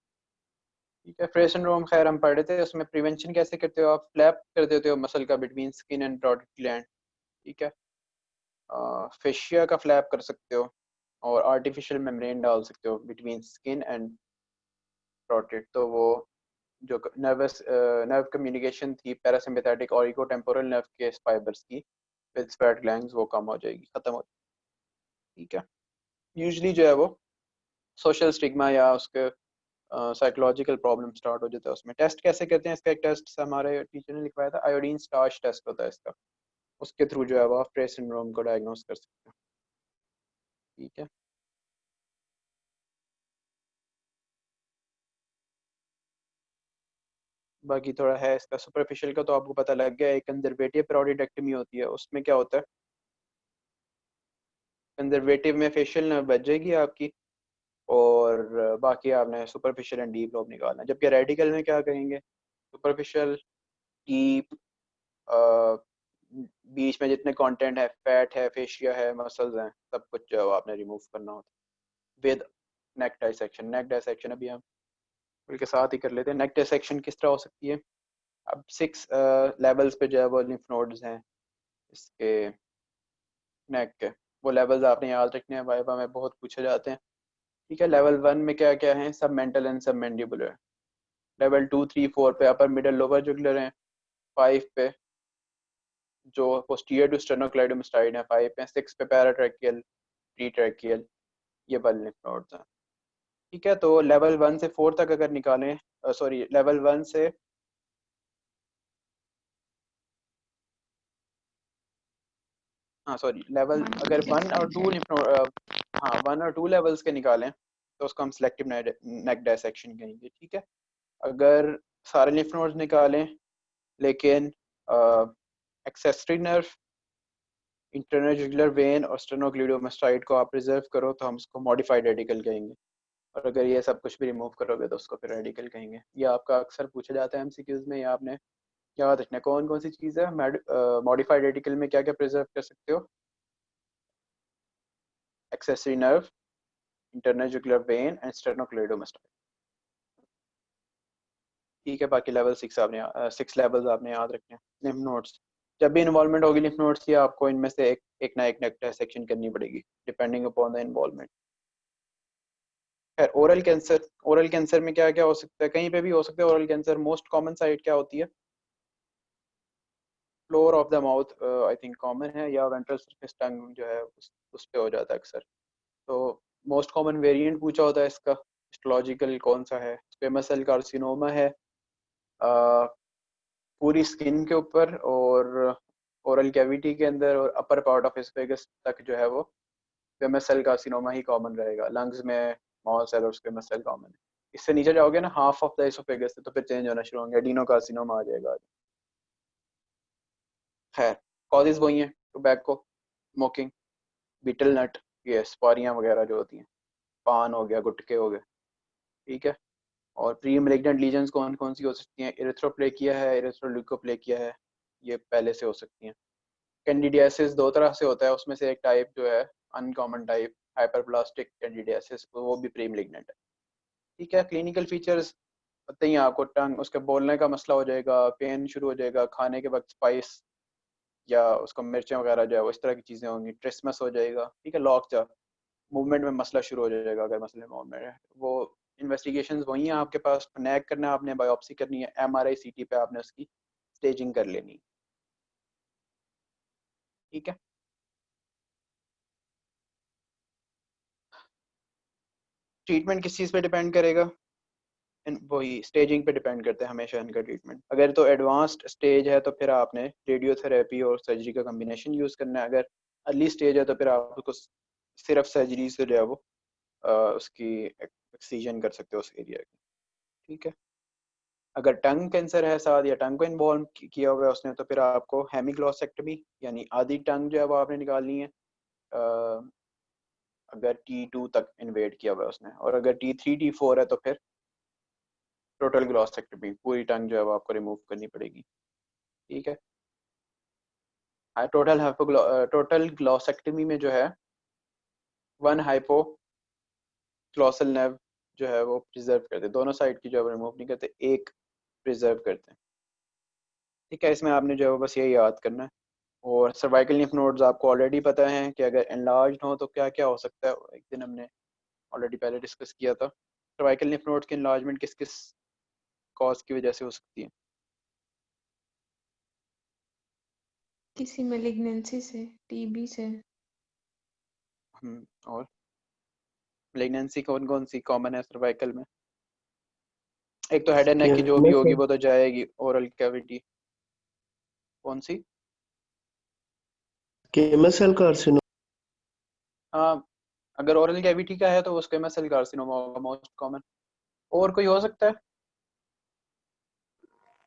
ठीक है, फ्रे सिंड्रोम खैर हम पढ़ रहे थे, उसमें प्रिवेंशन कैसे करते हो आप, फ्लैप कर देते हो मसल का between skin and portrait gland. ठीक है, फेशिया का फ्लैप कर सकते हो और आर्टिफिशियल मेम्ब्रेन डाल सकते हो बिटवीन स्किन एंड प्रोटेट। तो वो जो नर्व कम्युनिकेशन थी पैरासिम्पैथेटिक और इकोटेम्पोरल नर्व के फाइबर्स की विद स्वेट ग्लैंड्स, वो कम हो जाएगी, खत्म हो जाएगी। ठीक है, यूजली जो है वो सोशल स्टिग्मा या उसके साइकोलॉजिकल प्रॉब्लम स्टार्ट हो जाता है उसमें। टेस्ट कैसे करते हैं इसका, एक टेस्ट हमारे टीचर ने लिखवाया था, आयोडीन स्टार्च टेस्ट होता है इसका, उसके थ्रू जो है वो आप प्रे सिंड्रोम को डायग्नोस कर सकते हैं। ठीक है, बाकी थोड़ा है इसका सुपरफिशियल का तो आपको पता लग गया। एक कंजर्वेटिव पेरोडिडेक्टमी होती है, उसमें क्या होता है, कंजर्वेटिव में फेशियल नर्व बच जाएगी आपकी, और बाकी आपने सुपरफिशियल एंड डीप लोब निकालना है। जबकि रेडिकल में क्या करेंगे, सुपरफिशियल, डीप, बीच में जितने कंटेंट है, फैट है, फेशिया है, मसल्स हैं, सब कुछ जो है वो आपने रिमूव करना होता है with neck dissection. Neck dissection अभी हम के साथ ही कर लेते हैं। नेक डाइसेक्शन किस तरह हो सकती है, अब 6 लेवल्स पे जो है वो लिम्फ नोड्स हैं इसके नेक के, वो लेवल्स आपने याद रखने हैं, वाइवा में बहुत पूछे जाते हैं। ठीक है, लेवल 1 में क्या क्या है, सब मेंटल एंड सब मैंडिबुलर। लेवल 2, 3, 4 पे अपर मिडल लोअर जुगुलर हैं। 5 पे जो पोस्टीरियर टू स्टेर्नोक्लेडोमास्टाइड है, 5 पे। 6 पे पैराट्रैकियल, प्री ट्रैकियल, ये वाले लिम्फ नोड्स हैं। ठीक है, तो लेवल 1 से 4 तक अगर निकालें, सॉरी लेवल 1 से, हाँ सॉरी, लेवल अगर 1 और 2 लिम्फ नोड, हाँ 1 और 2 लेवल्स के निकालें तो उसको हम सिलेक्टिव नेक डायसेक्शन कहेंगे। ठीक है, अगर सारे लिम्फ नोड्स निकालें लेकिन accessory nerve, internal jugular when और स्टेर्नोक्लेडोमास्टाइड को आप रिजर्व करो तो हम उसको मॉडिफाइड रेडिकल कहेंगे। और अगर ये सब कुछ भी रिमूव करोगे तो उसको फिर रेडिकल कहेंगे। ये आपका अक्सर पूछा जाता है एमसीक्यूज में, ये आपने याद रखना है कौन कौन सी चीज़ है। मॉडिफाइड रेडिकल में क्या क्या प्रिजर्व कर सकते हो, accessory nerve, internal jugular vein and sternocleidomastoid. ठीक है, बाकी लेवल 6 आपने 6 लेवल्स आपने याद रखने हैं। लिम्फ नोड्स, जब भी इन्वॉल्वमेंट होगी लिम्फ नोड्स की, आपको इनमें से एक ना एक नेक डायसेक्शन करनी पड़ेगी डिपेंडिंग अपॉन द इन्वॉल्वमेंट। खैर, ओरल कैंसर, ओरल कैंसर में क्या क्या हो सकता है, कहीं पे भी हो सकता है oral cancer. Most common site क्या होती है, floor of the mouth I think common है, या वेंट्रल सरफेस टंग जो है उस पे हो जाता है अक्सर। तो मोस्ट कॉमन वेरिएंट पूछा होता है इसका, हिस्टोलॉजिकल कौन सा है, स्क्वेमस सेल कार्सिनोमा है, पूरी स्किन के ऊपर और ओरल कैविटी के अंदर और अपर पार्ट ऑफ एस्फेगस तक जो है वो स्क्वेमस सेल कार्सिनोमा ही कॉमन रहेगा। लंग्स में स्मॉल सेल और स्क्वेमस सेल कॉमन है। इससे नीचे जाओगे ना, हाफ ऑफ द एसोफेगस तो फिर चेंज होना शुरू होंगे, एडिनो कार्सिनोमा आ जाएगा। खैर, कॉजेज वही हैं, टोबैको, स्मोकिंग, बीटल नट, ये सुपारियाँ वगैरह जो होती हैं, पान हो गया, गुटखे हो गए। ठीक है, और प्री मेलिग्नेंट लीजन्स कौन कौन सी हो सकती हैं, इरिथ्रोप्लेकिया है, इरिथ्रोल्यूकोप्लेकिया है, ये पहले से हो सकती हैं। कैंडिडियासिस दो तरह से होता है, उसमें से एक टाइप जो है अनकॉमन टाइप, हाइपरप्लास्टिक कैंडिडियासिस, वो भी प्री मेलिग्नेंट है। ठीक है, क्लिनिकल फीचर्स, पता ही है आपको, टंग उसके बोलने का मसला हो जाएगा, पेन शुरू हो जाएगा, खाने के वक्त स्पाइस या उसको मिर्चें वगैरह जो है वो इस तरह की चीज़ें होंगी, ट्रिस्मस हो जाएगा, ठीक है, लॉक जा, मूवमेंट में मसला शुरू हो जाएगा अगर मसले मूवमेंट है। वो इन्वेस्टिगेशंस वही हैं आपके पास, नैक करना है आपने, बायोप्सी करनी है, MRI CT पे आपने उसकी स्टेजिंग कर लेनी, ठीक है। ट्रीटमेंट किस चीज़ पे डिपेंड करेगा? वही स्टेजिंग पे डिपेंड करते हैं हमेशा इनका ट्रीटमेंट। अगर तो एडवांस्ड स्टेज है तो फिर आपने रेडियोथेरेपी और सर्जरी का कम्बिनेशन यूज़ करना है। अगर अर्ली स्टेज है तो फिर आप उसको सिर्फ सर्जरी से जो है वो उसकी एक्सीजन कर सकते हो उस एरिया की, ठीक है। अगर टंग कैंसर है साथ या टंग को इन्वॉल्व किया हुआ है उसने तो फिर आपको हेमीग्लोसेक्टमी यानी आधी टंग जो है वो आपने निकालनी है, अगर T2 तक इन्वेड किया हुआ है उसने, और अगर T3 T4 है तो फिर टोटल ग्लॉसेक्टमी, पूरी टंग जो है वो आपको रिमूव करनी पड़ेगी, ठीक है। टोटल ग्लॉसेक्टमी में जो है वन हाइपोग्लॉसल नर्व जो है वो प्रिजर्व करते हैं, दोनों साइड की जो है रिमूव नहीं करते, एक प्रिजर्व करते हैं, ठीक है। इसमें आपने जो है वो बस यही याद करना है। और सर्वाइकल लिम्फ नोड्स आपको ऑलरेडी पता है कि अगर एनलार्ज हो तो क्या क्या हो सकता है, एक दिन हमने ऑलरेडी पहले डिस्कस किया था। सर्वाइकल लिम्फ नोड्स की एनलार्जमेंट किस किस कॉज की वजह से हो सकती है? किसी मेलिग्नेंसी से, टीबी से। और प्रेगनेंसी कौन कौन सी कॉमन है सर्वाइकल में? एक तो हेड एंड नेक की जो भी होगी वो तो जाएगी, ओरल कैविटी कौन सी? Squamous cell carcinoma. हाँ, अगर ओरल कैविटी का है तो वो स्क्वेमस सेल कार्सिनोमा होगा मोस्ट कॉमन। और कोई हो सकता है?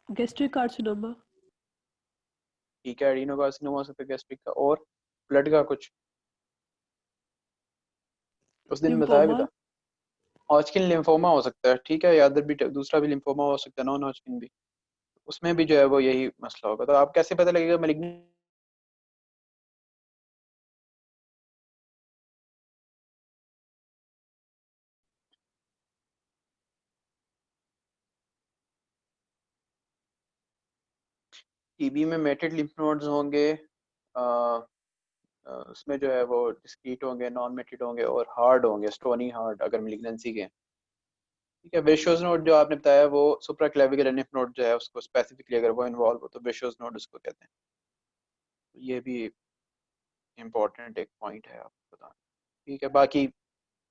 Gastric carcinoma. ठीक है, एडिनो कार्सिनोमा हो सकता है, गैस्ट्रिक का। और ब्लड का कुछ उस दिन बताया भी लिम्फोमा। था, हॉजकिन लिम्फोमा हो सकता है, ठीक है, या अदर भी दूसरा भी लिम्फोमा हो सकता है, नॉन हॉजकिन भी, उसमें भी जो है वो यही मसला होगा। तो आप कैसे पता लगेगा मैलिग्नेंट? टीबी में मेटेड लिम्फ नोड्स होंगे, उसमें जो है वो डिस्क्रीट होंगे, नॉन मेटेड होंगे और हार्ड होंगे, स्टोनी हार्ड अगर मैलिग्नेंसी के हैं, ठीक है। विशोज नोड जो आपने बताया वो सुप्रा क्लेविकुलर लिम्फ नोड जो है उसको स्पेसिफिकली अगर वो इन्वॉल्व हो तो विशोज नोड उसको कहते हैं। तो ये भी इम्पोर्टेंट एक पॉइंट है आपको बताना, ठीक है। बाकी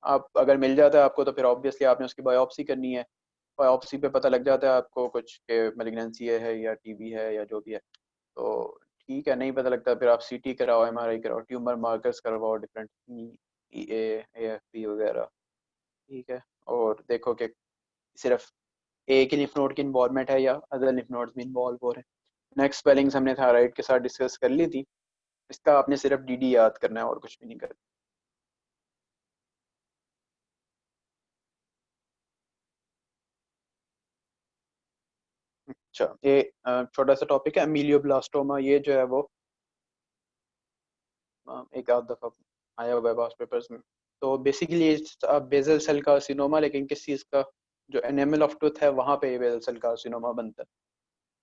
आप अगर मिल जाता है आपको तो फिर ऑब्वियसली आपने उसकी बायोप्सी करनी है, बायोप्सी पे पता लग जाता है आपको कुछ के मैलिग्नेंसी है या टीबी है या जो भी है, तो ठीक है। नहीं पता लगता फिर आप CT कराओ, MRI कराओ, ट्यूमर मार्कर्स करवाओ डिफरेंट, EA AFP वगैरह, ठीक है। और देखो कि सिर्फ एक ही लिम्फ नोड की इन्वॉल्वमेंट है या अदर लिम्फ नोड्स भी इन्वॉल्व हो रहे हैं। नेक्स्ट स्पेलिंग्स हमने थायराइड के साथ डिस्कस कर ली थी, इसका आपने सिर्फ DD याद करना है और कुछ भी नहीं करना। अच्छा, ये छोटा सा टॉपिक है एमिलियोब्लास्टोमा, ये जो है वो एक आध दफ़ा आया हुआ है पास पेपर्स में। तो बेसिकली बेजल सेल कार्सिनोमा, लेकिन किस चीज़ का, जो एनेमल ऑफ टूथ है वहाँ पे बेजल सेल कार्सिनोमा बनता है।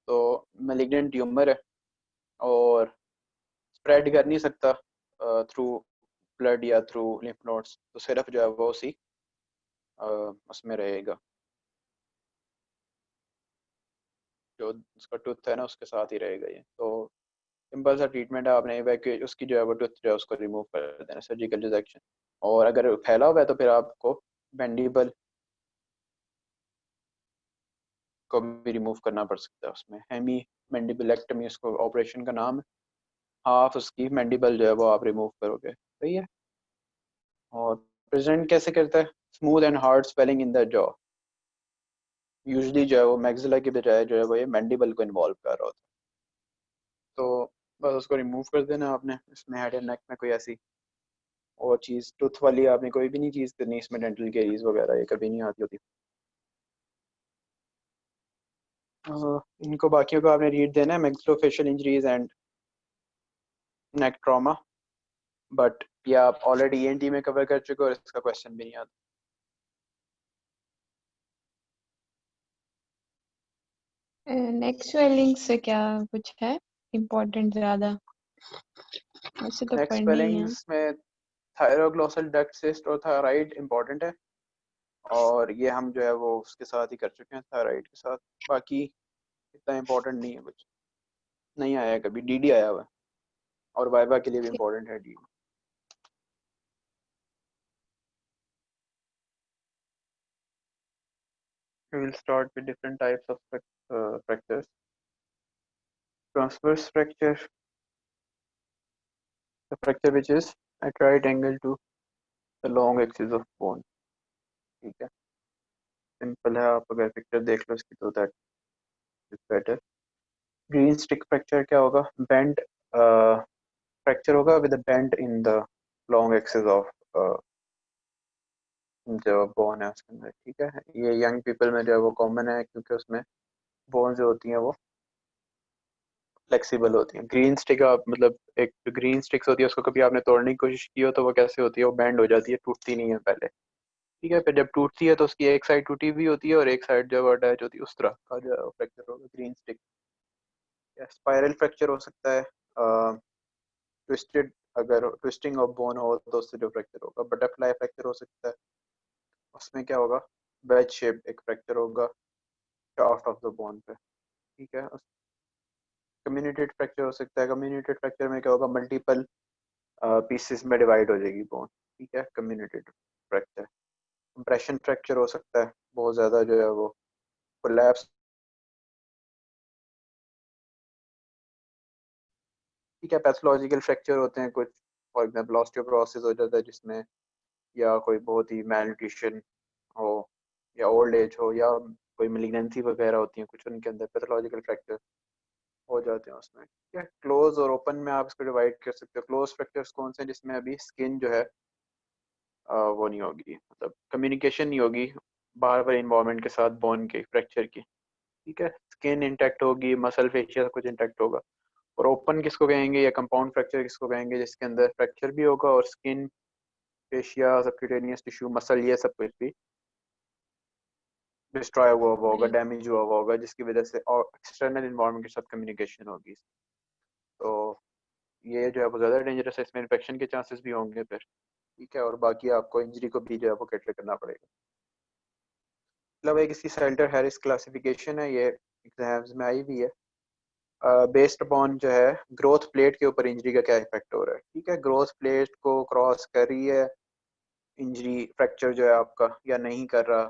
तो मैलिग्नेंट ट्यूमर है और स्प्रेड कर नहीं सकता थ्रू ब्लड या थ्रू लिम्फ नोड्स, तो सिर्फ जो है वो उसी उसमें रहेगा, जो उसका टूथ है ना उसके साथ ही रहेगा ये। तो सिंपल सा ट्रीटमेंट है, आपने इवैक्यूएट उसकी जो है वो टूथ जो है उसको रिमूव कर देना, सर्जिकल डिसेक्शन। और अगर फैला हुआ है तो फिर आपको मैंडिबल को भी रिमूव करना पड़ सकता है, उसमें हेमी मैंडिबुलेक्टमी उसको ऑपरेशन का नाम है। हाफ उसकी मैंडिबल जो है वो आप रिमूव करोगे, सही है। और प्रेजेंट कैसे करता है? Smooth and hard swelling in the jaw, usually जो है वो मैक्सिला की बजाय जो है वो ये मैंडिबल को इन्वॉल्व कर रहा होता है। तो बस उसको रिमूव कर देना आपने। इसमें हेड एंड नेक में कोई ऐसी और चीज़ टूथ वाली आपने कोई भी नहीं चीज़ करनी, इसमें डेंटल केरीज वगैरह ये कभी नहीं आती होती। इनको बाकियों को आपने रीड देना है, maxillofacial injuries and neck trauma, but ये आप ऑलरेडी ENT में कवर कर चुके हो और इसका क्वेश्चन भी नहीं आता। नेक स्वेलिंग से क्या कुछ है इम्पोर्टेंट ज्यादा? वैसे तो नेक पढ़नी है। स्वेलिंग्स में थायरोग्लोसल डक्ट सिस्ट और थायराइड इंपॉर्टेंट है, और ये हम जो है वो उसके साथ ही कर चुके हैं, थायराइड के साथ। बाकी इतना इम्पोर्टेंट नहीं है, कुछ नहीं आया है, कभी डीडी आया हुआ है, और वाइवा के लिए भी इम्पोर्टेंट है DD. We will start with different types of fractures. Transverse fracture, the fracture which is at right angle to the long axis of bone. ठीक है, सिंपल है, आप अगर पिक्चर देख लो इसकी तो that is better. Green stick fracture क्या होगा? बेंड फ्रैक्चर होगा with a bend in the long axis of जो बोन है उसके अंदर। ठीक है, ये यंग पीपल में जो है वो कॉमन है, क्योंकि उसमें बोन जो होती हैं वो फ्लेक्सिबल होती हैं। ग्रीन स्टिक आप मतलब एक ग्रीन स्टिक्स होती है, उसको कभी आपने तोड़ने की कोशिश की हो तो वो कैसे होती है? वो बेंड हो जाती है, टूटती नहीं है पहले। ठीक है, फिर जब टूटती है तो उसकी एक साइड टूटी हुई होती है और एक साइड जो है अटैच होती है, उस तरह का जो है फ्रैक्चर होगा ग्रीन स्टिक। स्पाइरल फ्रैक्चर हो सकता है, ट्विस्टेड, अगर ट्विस्टिंग ऑफ बोन हो तो उससे जो फ्रैक्चर होगा। बटरफ्लाई फ्रैक्चर हो सकता है, उसमें क्या होगा? वेज शेप एक फ्रैक्चर होगा शाफ्ट ऑफ द बोन पे। ठीक है, कम्युनिटेड फ्रैक्चर हो सकता है, कम्युनिटेड फ्रैक्चर में क्या होगा? मल्टीपल पीसेस में डिवाइड हो जाएगी बोन। ठीक है, कम्युनिटेड फ्रैक्चर। कंप्रेशन फ्रैक्चर हो सकता है, बहुत ज़्यादा जो है वो कोलैप्स। ठीक है, पैथोलॉजिकल फ्रैक्चर होते हैं कुछ, फॉर एग्जांपल ऑस्टियोपोरोसिस हो जाता है जिसमें, या कोई बहुत ही मैलन्यूट्रिशन हो, या ओल्ड एज हो, या कोई मेलिग्नेंसी वगैरह होती है कुछ, उनके अंदर पैथोलॉजिकल फ्रैक्चर हो जाते हैं उसमें। ठीक है, क्लोज और ओपन में आप इसको डिवाइड कर सकते हो। क्लोज फ्रैक्चर्स कौन से हैं? जिसमें अभी स्किन जो है वो नहीं होगी, मतलब कम्युनिकेशन नहीं होगी बार बार इन्वॉल्वमेंट के साथ बोन के फ्रैक्चर की। ठीक है, स्किन इंटैक्ट होगी, मसल फेशिया कुछ इंटैक्ट होगा। और ओपन किसको कहेंगे, या कंपाउंड फ्रैक्चर किसको कहेंगे? जिसके अंदर फ्रैक्चर भी होगा और skin, fascia, subcutaneous tissue, muscle, ये सब कुछ भी डिस्ट्रॉय हुआ हुआ होगा, डैमेज हुआ हुआ होगा, जिसकी वजह से और एक्सटर्नल इन्वायरमेंट के साथ कम्युनिकेशन होगी। तो ये जो है वो ज़्यादा डेंजरस है, इसमें इन्फेक्शन के चांसेस भी होंगे फिर। ठीक है, और बाकी आपको इंजरी को भी जो है वो कैटर करना पड़ेगा। मतलब एक इसकी सेल्टर हैरिस क्लासिफिकेशन है, ये एग्जाम्स में आई भी है। बेस्ड अपॉन जो है ग्रोथ प्लेट के ऊपर इंजरी का क्या इफेक्ट हो रहा है। ठीक है, ग्रोथ प्लेट को क्रॉस कर रही है इंजरी, फ्रैक्चर जो है आपका, या नहीं कर रहा,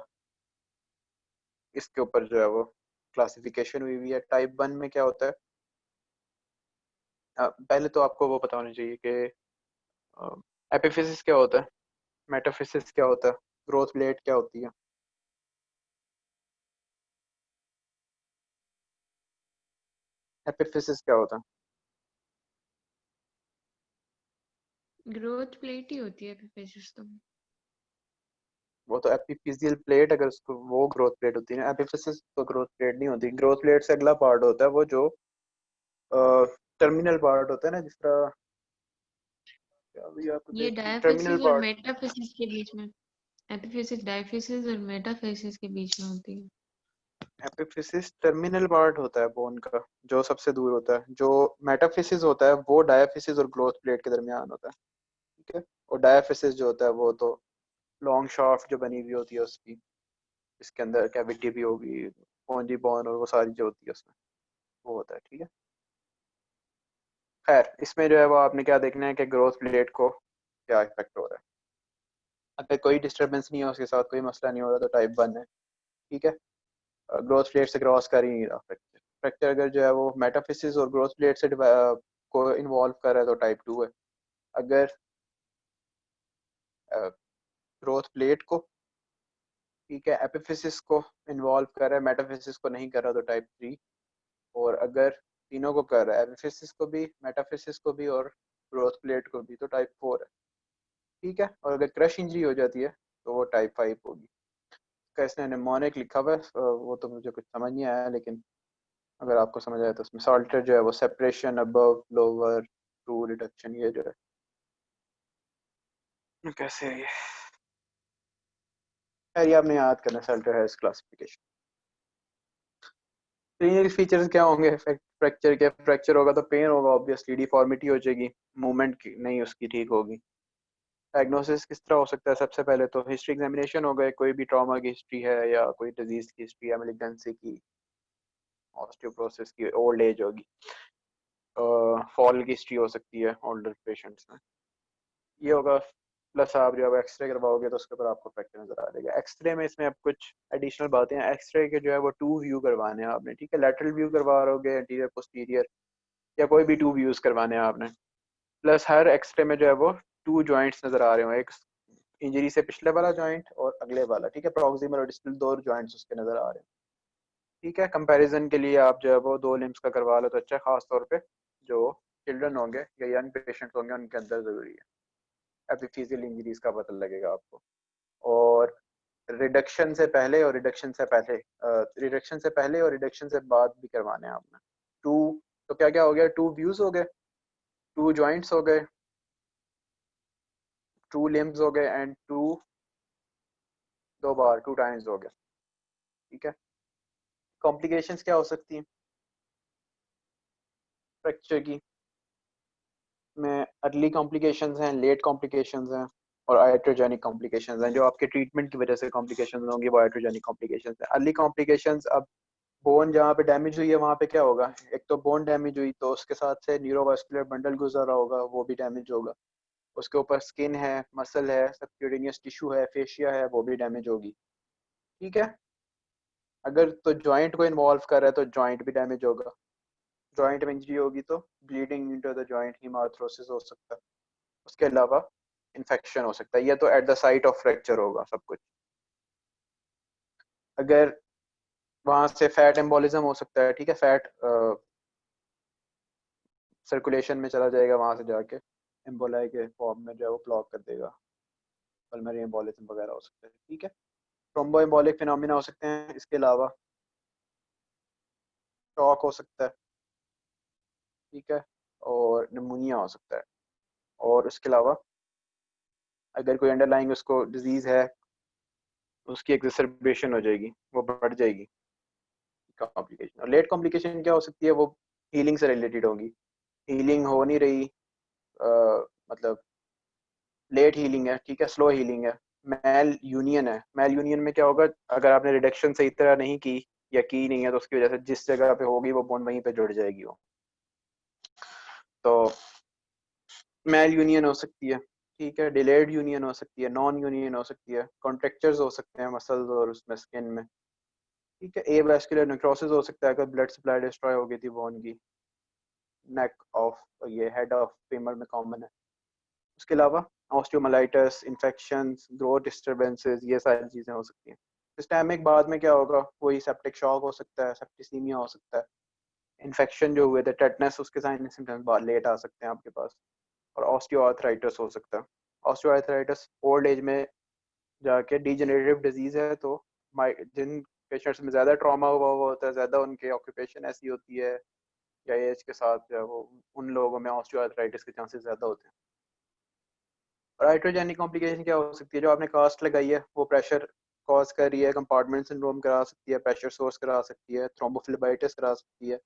इसके ऊपर जो है वो क्लासिफिकेशन हुई हुई है। टाइप 1 में क्या होता है? पहले तो आपको वो पता होना चाहिए कि एपिफिसिस क्या होता है, मेटाफिसिस क्या होता है, ग्रोथ प्लेट क्या होती है। एपिफिसिस क्या होता है? ग्रोथ प्लेट ही होती है एपिफिसिस तो। वो तो एपिफिजियल प्लेट, अगर उसको वो ग्रोथ प्लेट होती है ना, एपिफिसिस तो ग्रोथ प्लेट नहीं होती। ग्रोथ प्लेट से अगला पार्ट होता है वो जो टर्मिनल पार्ट होता है ना, जिस तरह, क्या अभी आपको ये देखिए टर्मिनल डायफिसिस और पार्ट। मेटाफिसिस के बीच में, एपिफिसिस डायफिसिस और मेटाफिसिस के बीच में होती है। एपिफिसिस टर्मिनल पार्ट होता है बोन का, जो सबसे दूर होता है। जो मेटाफिसिस होता है वो डायाफिसिस और ग्रोथ प्लेट के दरमियान होता है। ठीक है, और डायाफिसिस जो होता है वो तो लॉन्ग शाफ्ट जो बनी हुई होती है उसकी, इसके अंदर कैविटी भी होगी, स्पॉन्जी बोन और वो सारी जो होती है उसमें, वो होता है। ठीक है, खैर इसमें जो है वो आपने क्या देखना है कि ग्रोथ प्लेट को क्या इफेक्ट हो रहा है। अगर कोई डिस्टर्बेंस नहीं है, उसके साथ कोई मसला नहीं हो रहा, तो टाइप 1 है। ठीक है, ग्रोथ प्लेट से क्रॉस कर ही नहीं रहा फ्रैक्चर। फ्रैक्चर अगर जो है वो मेटाफिसिस और ग्रोथ प्लेट से को इन्वॉल्व कर रहा है तो टाइप 2 है। अगर ग्रोथ प्लेट को, ठीक है, एपिफिसिस को इन्वॉल्व कर रहा है, मेटाफिसिस को नहीं कर रहा, तो टाइप 3। और अगर तीनों को कर रहा है, एपिफिसिस को भी, मेटाफिसिस को भी और ग्रोथ प्लेट को भी, तो टाइप 4 है। ठीक है, और अगर क्रश इंजरी हो जाती है तो वो टाइप 5 होगी। का इसने निमोनिक लिखा हुआ है, वो तो मुझे कुछ समझ नहीं आया, लेकिन अगर आपको समझ आया तो उसमें सॉल्टर जो है वो separation above lower to reduction, ये जो है कैसे है ये, खैर ये आपने याद करना, सॉल्टर है इस क्लासिफिकेशन। क्लिनिकल फीचर्स क्या होंगे फ्रैक्चर के? फ्रैक्चर होगा तो पेन होगा ऑब्वियसली, डिफॉर्मिटी हो जाएगी, मूवमेंट नहीं उसकी ठीक होगी। डायग्नोसिस किस तरह हो सकता है? सबसे पहले तो हिस्ट्री एग्जामिनेशन हो गए, कोई भी ट्रॉमा की हिस्ट्री है या कोई डिजीज की हिस्ट्री है, मेलिग्नेंसी की, ऑस्टियोपोरोसिस की, ओल्ड एज होगी, फॉल की हिस्ट्री हो सकती है ओल्डर पेशेंट्स में, ये होगा। प्लस आप जब एक्सरे करवाओगे तो उसके ऊपर आपको फ्रैक्चर नजर आ जाएगा। एक्सरे में इसमें आप कुछ एडिशनल बातें हैं, एक्सरे के जो है वो 2 व्यू करवाने हैं आपने, ठीक है? लेटरल व्यू करवा रहोगे, एंटीरियर पोस्टीरियर, या कोई भी 2 व्यूज करवाने हैं आपने। प्लस हर एक्सरे में जो है वो 2 जॉइंट्स नजर आ रहे हो, एक इंजरी से पिछले वाला जॉइंट और अगले वाला, ठीक है? प्रॉक्सिमल और डिस्टल 2 जॉइंट्स उसके नजर आ रहे हैं, ठीक है? कंपैरिजन के लिए आप जो है वो 2 लिम्स का करवा लो तो अच्छा, खास तौर पे जो चिल्ड्रन होंगे या यंग पेशेंट होंगे उनके अंदर जरूरी है, एपिफिजियल इंजरीज का पता लगेगा आपको। और रिडक्शन से पहले और रिडक्शन से बाद भी करवाने हैं आपने 2। तो क्या क्या हो गया? 2 व्यूज हो गए, 2 जॉइंट्स हो गए, 2 लिम्स हो गए, एंड 2 बार 2 टाइम्स हो गए, ठीक है? कॉम्प्लिकेशंस क्या हो सकती हैं फ्रैक्चर की? में अर्ली कॉम्प्लिकेशंस हैं, लेट कॉम्प्लिकेशंस हैं, और आइट्रोजेनिक कॉम्प्लिकेशंस हैं। जो आपके ट्रीटमेंट की वजह से कॉम्प्लिकेशंस होंगी वो आइट्रोजेनिक कॉम्प्लिकेशंस हैं। अर्ली कॉम्प्लिकेशंस, अब बोन जहाँ पे डैमेज हुई है वहाँ पे क्या होगा? एक तो बोन डैमेज हुई तो उसके साथ से न्यूरोवास्कुलर बंडल गुजरा होगा, वो भी डैमेज होगा। उसके ऊपर स्किन है, मसल है, सबक्यूटेनियस टिश्यू है, फेशिया है, वो भी डैमेज होगी, ठीक है? अगर तो जॉइंट को इन्वॉल्व कर रहा है तो जॉइंट भी डैमेज होगा। जॉइंट में इंजरी होगी तो ब्लीडिंग इनटू द जॉइंट, हीमार्थ्रोसिस हो सकता है। उसके अलावा इन्फेक्शन हो सकता है। यह तो at the site of fracture होगा सब कुछ। अगर वहां से फैट एम्बोलिज्म हो सकता है, ठीक है? फैट सर्कुलेशन में चला जाएगा, वहां से जाके एम्बोलाई के फॉर्म में जो है वो ब्लॉक कर देगा, पल्मोनरी एम्बोलिज्म वगैरह हो सकता है, ठीक है? थ्रोम्बो एम्बोलिक फिनोमिना हो सकते हैं। इसके अलावा शॉक हो सकता है, ठीक है? और निमोनिया हो सकता है। और उसके अलावा अगर कोई अंडरलाइंग उसको डिजीज है, उसकी एक्सरबेशन हो जाएगी, वो बढ़ जाएगी कॉम्प्लिकेशन। और लेट कॉम्प्लिकेशन क्या हो सकती है? वो हीलिंग से रिलेटेड होगी। हीलिंग हो नहीं रही, मतलब लेट हीलिंग है, ठीक है? स्लो हीलिंग है, मेल यूनियन है। मेल यूनियन में क्या होगा? अगर आपने रिडक्शन सही तरह नहीं की या की नहीं है तो उसकी वजह से जिस जगह पे होगी वो बोन वहीं पे जुड़ जाएगी वो, तो मेल यूनियन हो सकती है, ठीक है? डिलेड यूनियन हो सकती है, नॉन यूनियन हो सकती है, कॉन्ट्रेक्चर्स हो सकते हैं मसल्स और उसमें स्किन में, ठीक है? ए वैस्कुलर नेक्रोसिस हो सकता है अगर ब्लड सप्लाई डिस्ट्रॉय हो गई थी बोन की, नेक ऑफ, ये हेड ऑफ फीमर में कॉमन है। उसके अलावा ऑस्टियोमाइलाइटिस, इन्फेक्शंस, ग्रोथ डिस्टर्बेंसेस, ये सारी चीज़ें हो सकती हैं। सिस्टेमिक बाद में क्या होगा? कोई सेप्टिक शॉक हो सकता है, सेप्टिसीमिया हो सकता है, इन्फेक्शन जो हुए थे, टेटनस, उसके साइन सिम्टम्स बाद लेट आ सकते हैं आपके पास। और ऑस्टियोआर्थराइटिस हो सकता है। ऑस्टियोआर्थराइटिस ओल्ड एज में जाके डिजेनरेटिव डिजीज है, तो जिन पेशेंट्स में ज़्यादा ट्रॉमा हुआ होता है, ज़्यादा उनके ऑक्यूपेशन ऐसी होती है या एज के साथ जो है वो, उन लोगों में ऑस्टियोआर्थराइटिस के चांसेस ज़्यादा होते हैं। और हाइड्रोजेनिक कॉम्प्लिकेशन क्या हो सकती है? जो आपने कास्ट लगाई है वो प्रेशर कॉज कर रही है, कंपार्टमेंट सिंड्रोम करा सकती है, प्रेशर सोर्स करा सकती है, थ्रोम्बोफ्लेबाइटिस करा सकती है।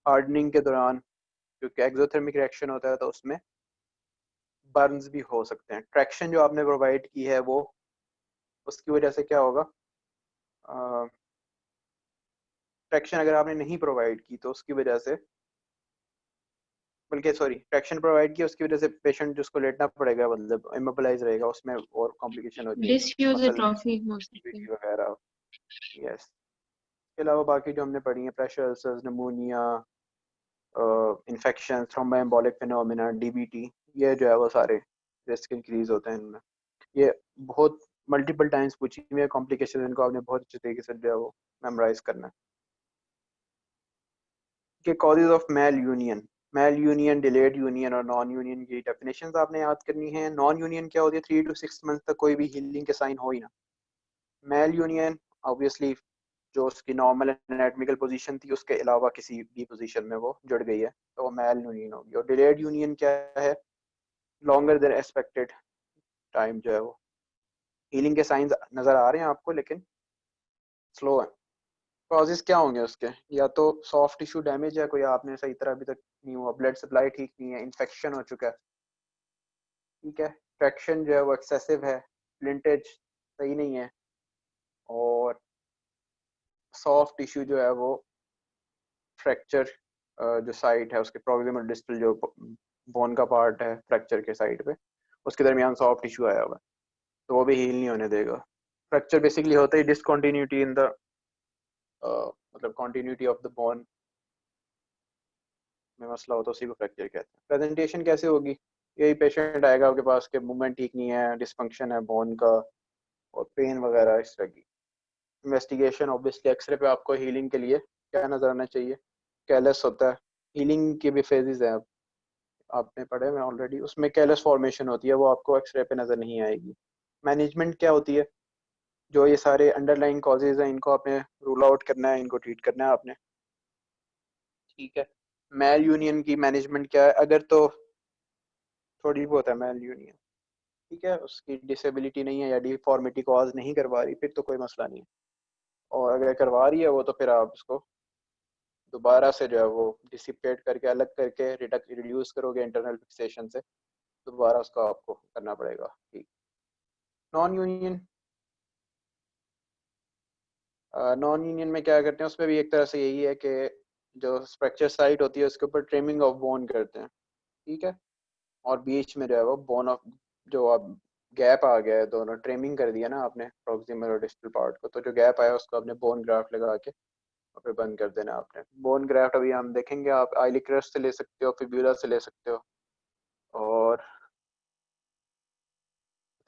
हार्डनिंग के दौरान क्योंकि एक्सोथर्मिक रिएक्शन होता है तो उसमें बर्न्स भी हो सकते हैं। ट्रैक्शन जो आपने प्रोवाइड की है वो, उसकी वजह से क्या होगा? ट्रैक्शन अगर आपने नहीं प्रोवाइड की तो उसकी वजह से, बल्कि सॉरी, ट्रैक्शन प्रोवाइड की उसकी वजह से पेशेंट जिसको लेटना पड़ेगा, मतलब इमोबिलाइज रहेगा, उसमें और कॉम्प्लिकेशन हो जाएगी, मसल डिसयूजोट्रॉफी हो सकती है। वगैरह। यस। इसके अलावा बाकी जो हमने पढ़ी है, pressure ulcers, pneumonia, infection, thromboembolic phenomena, डीबीटी, ये जो है वो सारे रिस्क इंक्रीज होते हैं इनमें। ये बहुत मल्टीपल टाइम्स पूछी हुई है कॉम्प्लिकेशन, इनको आपने बहुत अच्छे तरीके से जो है वो मेमोराइज करना है। कि causes of male union, delayed union और नॉन यूनियन की डेफिनेशंस आपने याद करनी है। नॉन यूनियन क्या होती है? 3 to 6 मंथ तक कोई भी हीलिंग के साइन हो ही ना। मेल यूनियन ऑब्वियसली जो उसकी नॉर्मल एनाटॉमिकल पोजीशन थी उसके अलावा किसी भी पोजीशन में वो जुड़ गई है, तो वो मेल यूनियन होगी। और डिलेड यूनियन क्या है? लॉन्गर देन एक्सपेक्टेड टाइम जो है वो, हीलिंग के साइंस नजर आ रहे हैं आपको लेकिन स्लो है। कॉजेज क्या होंगे उसके? या तो सॉफ्ट टिश्यू डैमेज है, कोई आपने सही तरह अभी तक नहीं हुआ, ब्लड सप्लाई ठीक नहीं है, इन्फेक्शन हो चुका है, ठीक है, ट्रैक्शन जो है वो एक्सेसिव है, लिंटेज सही नहीं है, और सॉफ्ट टिश्यू जो है वो फ्रैक्चर जो साइट है उसके प्रॉक्सिमल डिस्टल जो बोन का पार्ट है फ्रैक्चर के साइड पे, उसके दरमियान सॉफ्ट टिश्यू आया हुआ है, तो वो भी हील नहीं होने देगा। फ्रैक्चर बेसिकली होता है डिसकंटिन्यूटी इन द मतलब कॉन्टिन्यूटी ऑफ द बोन में मसला हो तो उसी को फ्रैक्चर कहते हैं। प्रेजेंटेशन कैसे होगी? यही पेशेंट आएगा आपके पास के मूवमेंट ठीक नहीं है, डिसफंक्शन है बोन का और पेन वगैरह इस तरह की। इन्वेस्टिगेशन ऑब्वियसली एक्सरे पे आपको हीलिंग के लिए क्या नजर आना चाहिए? कैलस होता है, हीलिंग के भी फेजेस हैं, आपने पढ़े में ऑलरेडी, उसमें कैलस फॉर्मेशन होती है, वो आपको एक्सरे पे नजर नहीं आएगी। मैनेजमेंट क्या होती है? जो ये सारे अंडरलाइन कॉजेज हैं इनको आपने रूल आउट करना है, इनको ट्रीट करना है आपने, ठीक है। मेल यूनियन की मैनेजमेंट क्या है? अगर तो थोड़ी बहुत है मेल यूनियन, ठीक है, उसकी डिसेबिलिटी नहीं है या डिफॉर्मिटी कॉज नहीं करवा रही, फिर तो कोई मसला नहीं है। और अगर करवा रही है वो, तो फिर आप उसको दोबारा से जो है वो डिसिपेट करके अलग करके रिड्यूस करोगे इंटरनल फिक्सेशन से, दोबारा उसको आपको करना पड़ेगा, ठीक। नॉन यूनियन, नॉन यूनियन में क्या करते हैं? उसमें भी एक तरह से यही है कि जो स्ट्रक्चर साइट होती है उसके ऊपर ट्रिमिंग ऑफ बोन करते हैं, ठीक है, और बीच में जो है वो बोन ऑफ जो अब गैप आ गया है, दोनों ट्रिमिंग कर दिया ना आपने प्रॉक्सिमल और डिस्टल पार्ट को, तो जो गैप आया उसको आपने बोन ग्राफ्ट लगा के और फिर बंद कर देना आपने। बोन ग्राफ्ट अभी हम देखेंगे, आप आइलिक्रस से ले सकते हो, फिब्यूला से ले सकते हो, और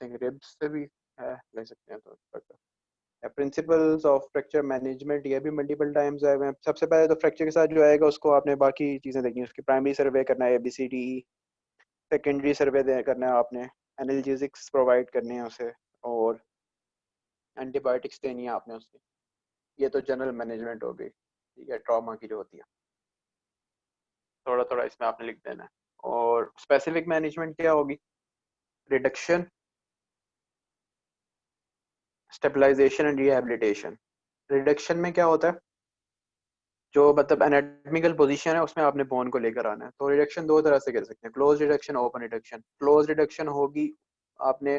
आई थिंक रिब्स से भी है, ले सकते हैं। तो प्रिंसिपल्स ऑफ फ्रैक्चर मैनेजमेंट ये भी मल्टीपल टाइम्स आए हुए हैं। सबसे पहले तो फ्रैक्चर के साथ जो आएगा उसको आपने बाकी चीज़ें देखनी है, उसकी प्राइमरी सर्वे करना है ABCDE, सेकेंडरी सर्वे करना है आपने, एनाल्जेसिक्स प्रोवाइड करने हैं उसे, और एंटीबायोटिक्स देनी है आपने उसकी। ये तो जनरल मैनेजमेंट हो गई, ठीक है, ट्रॉमा की जो होती है, थोड़ा थोड़ा इसमें आपने लिख देना है। और स्पेसिफिक मैनेजमेंट क्या होगी? Reduction, stabilisation and rehabilitation. Reduction में क्या होता है? जो मतलब एनाटॉमिकल पोजीशन है उसमें आपने बोन को लेकर आना है। तो रिडक्शन दो तरह से कर सकते हैं, close reduction, open reduction. Close reduction होगी आपने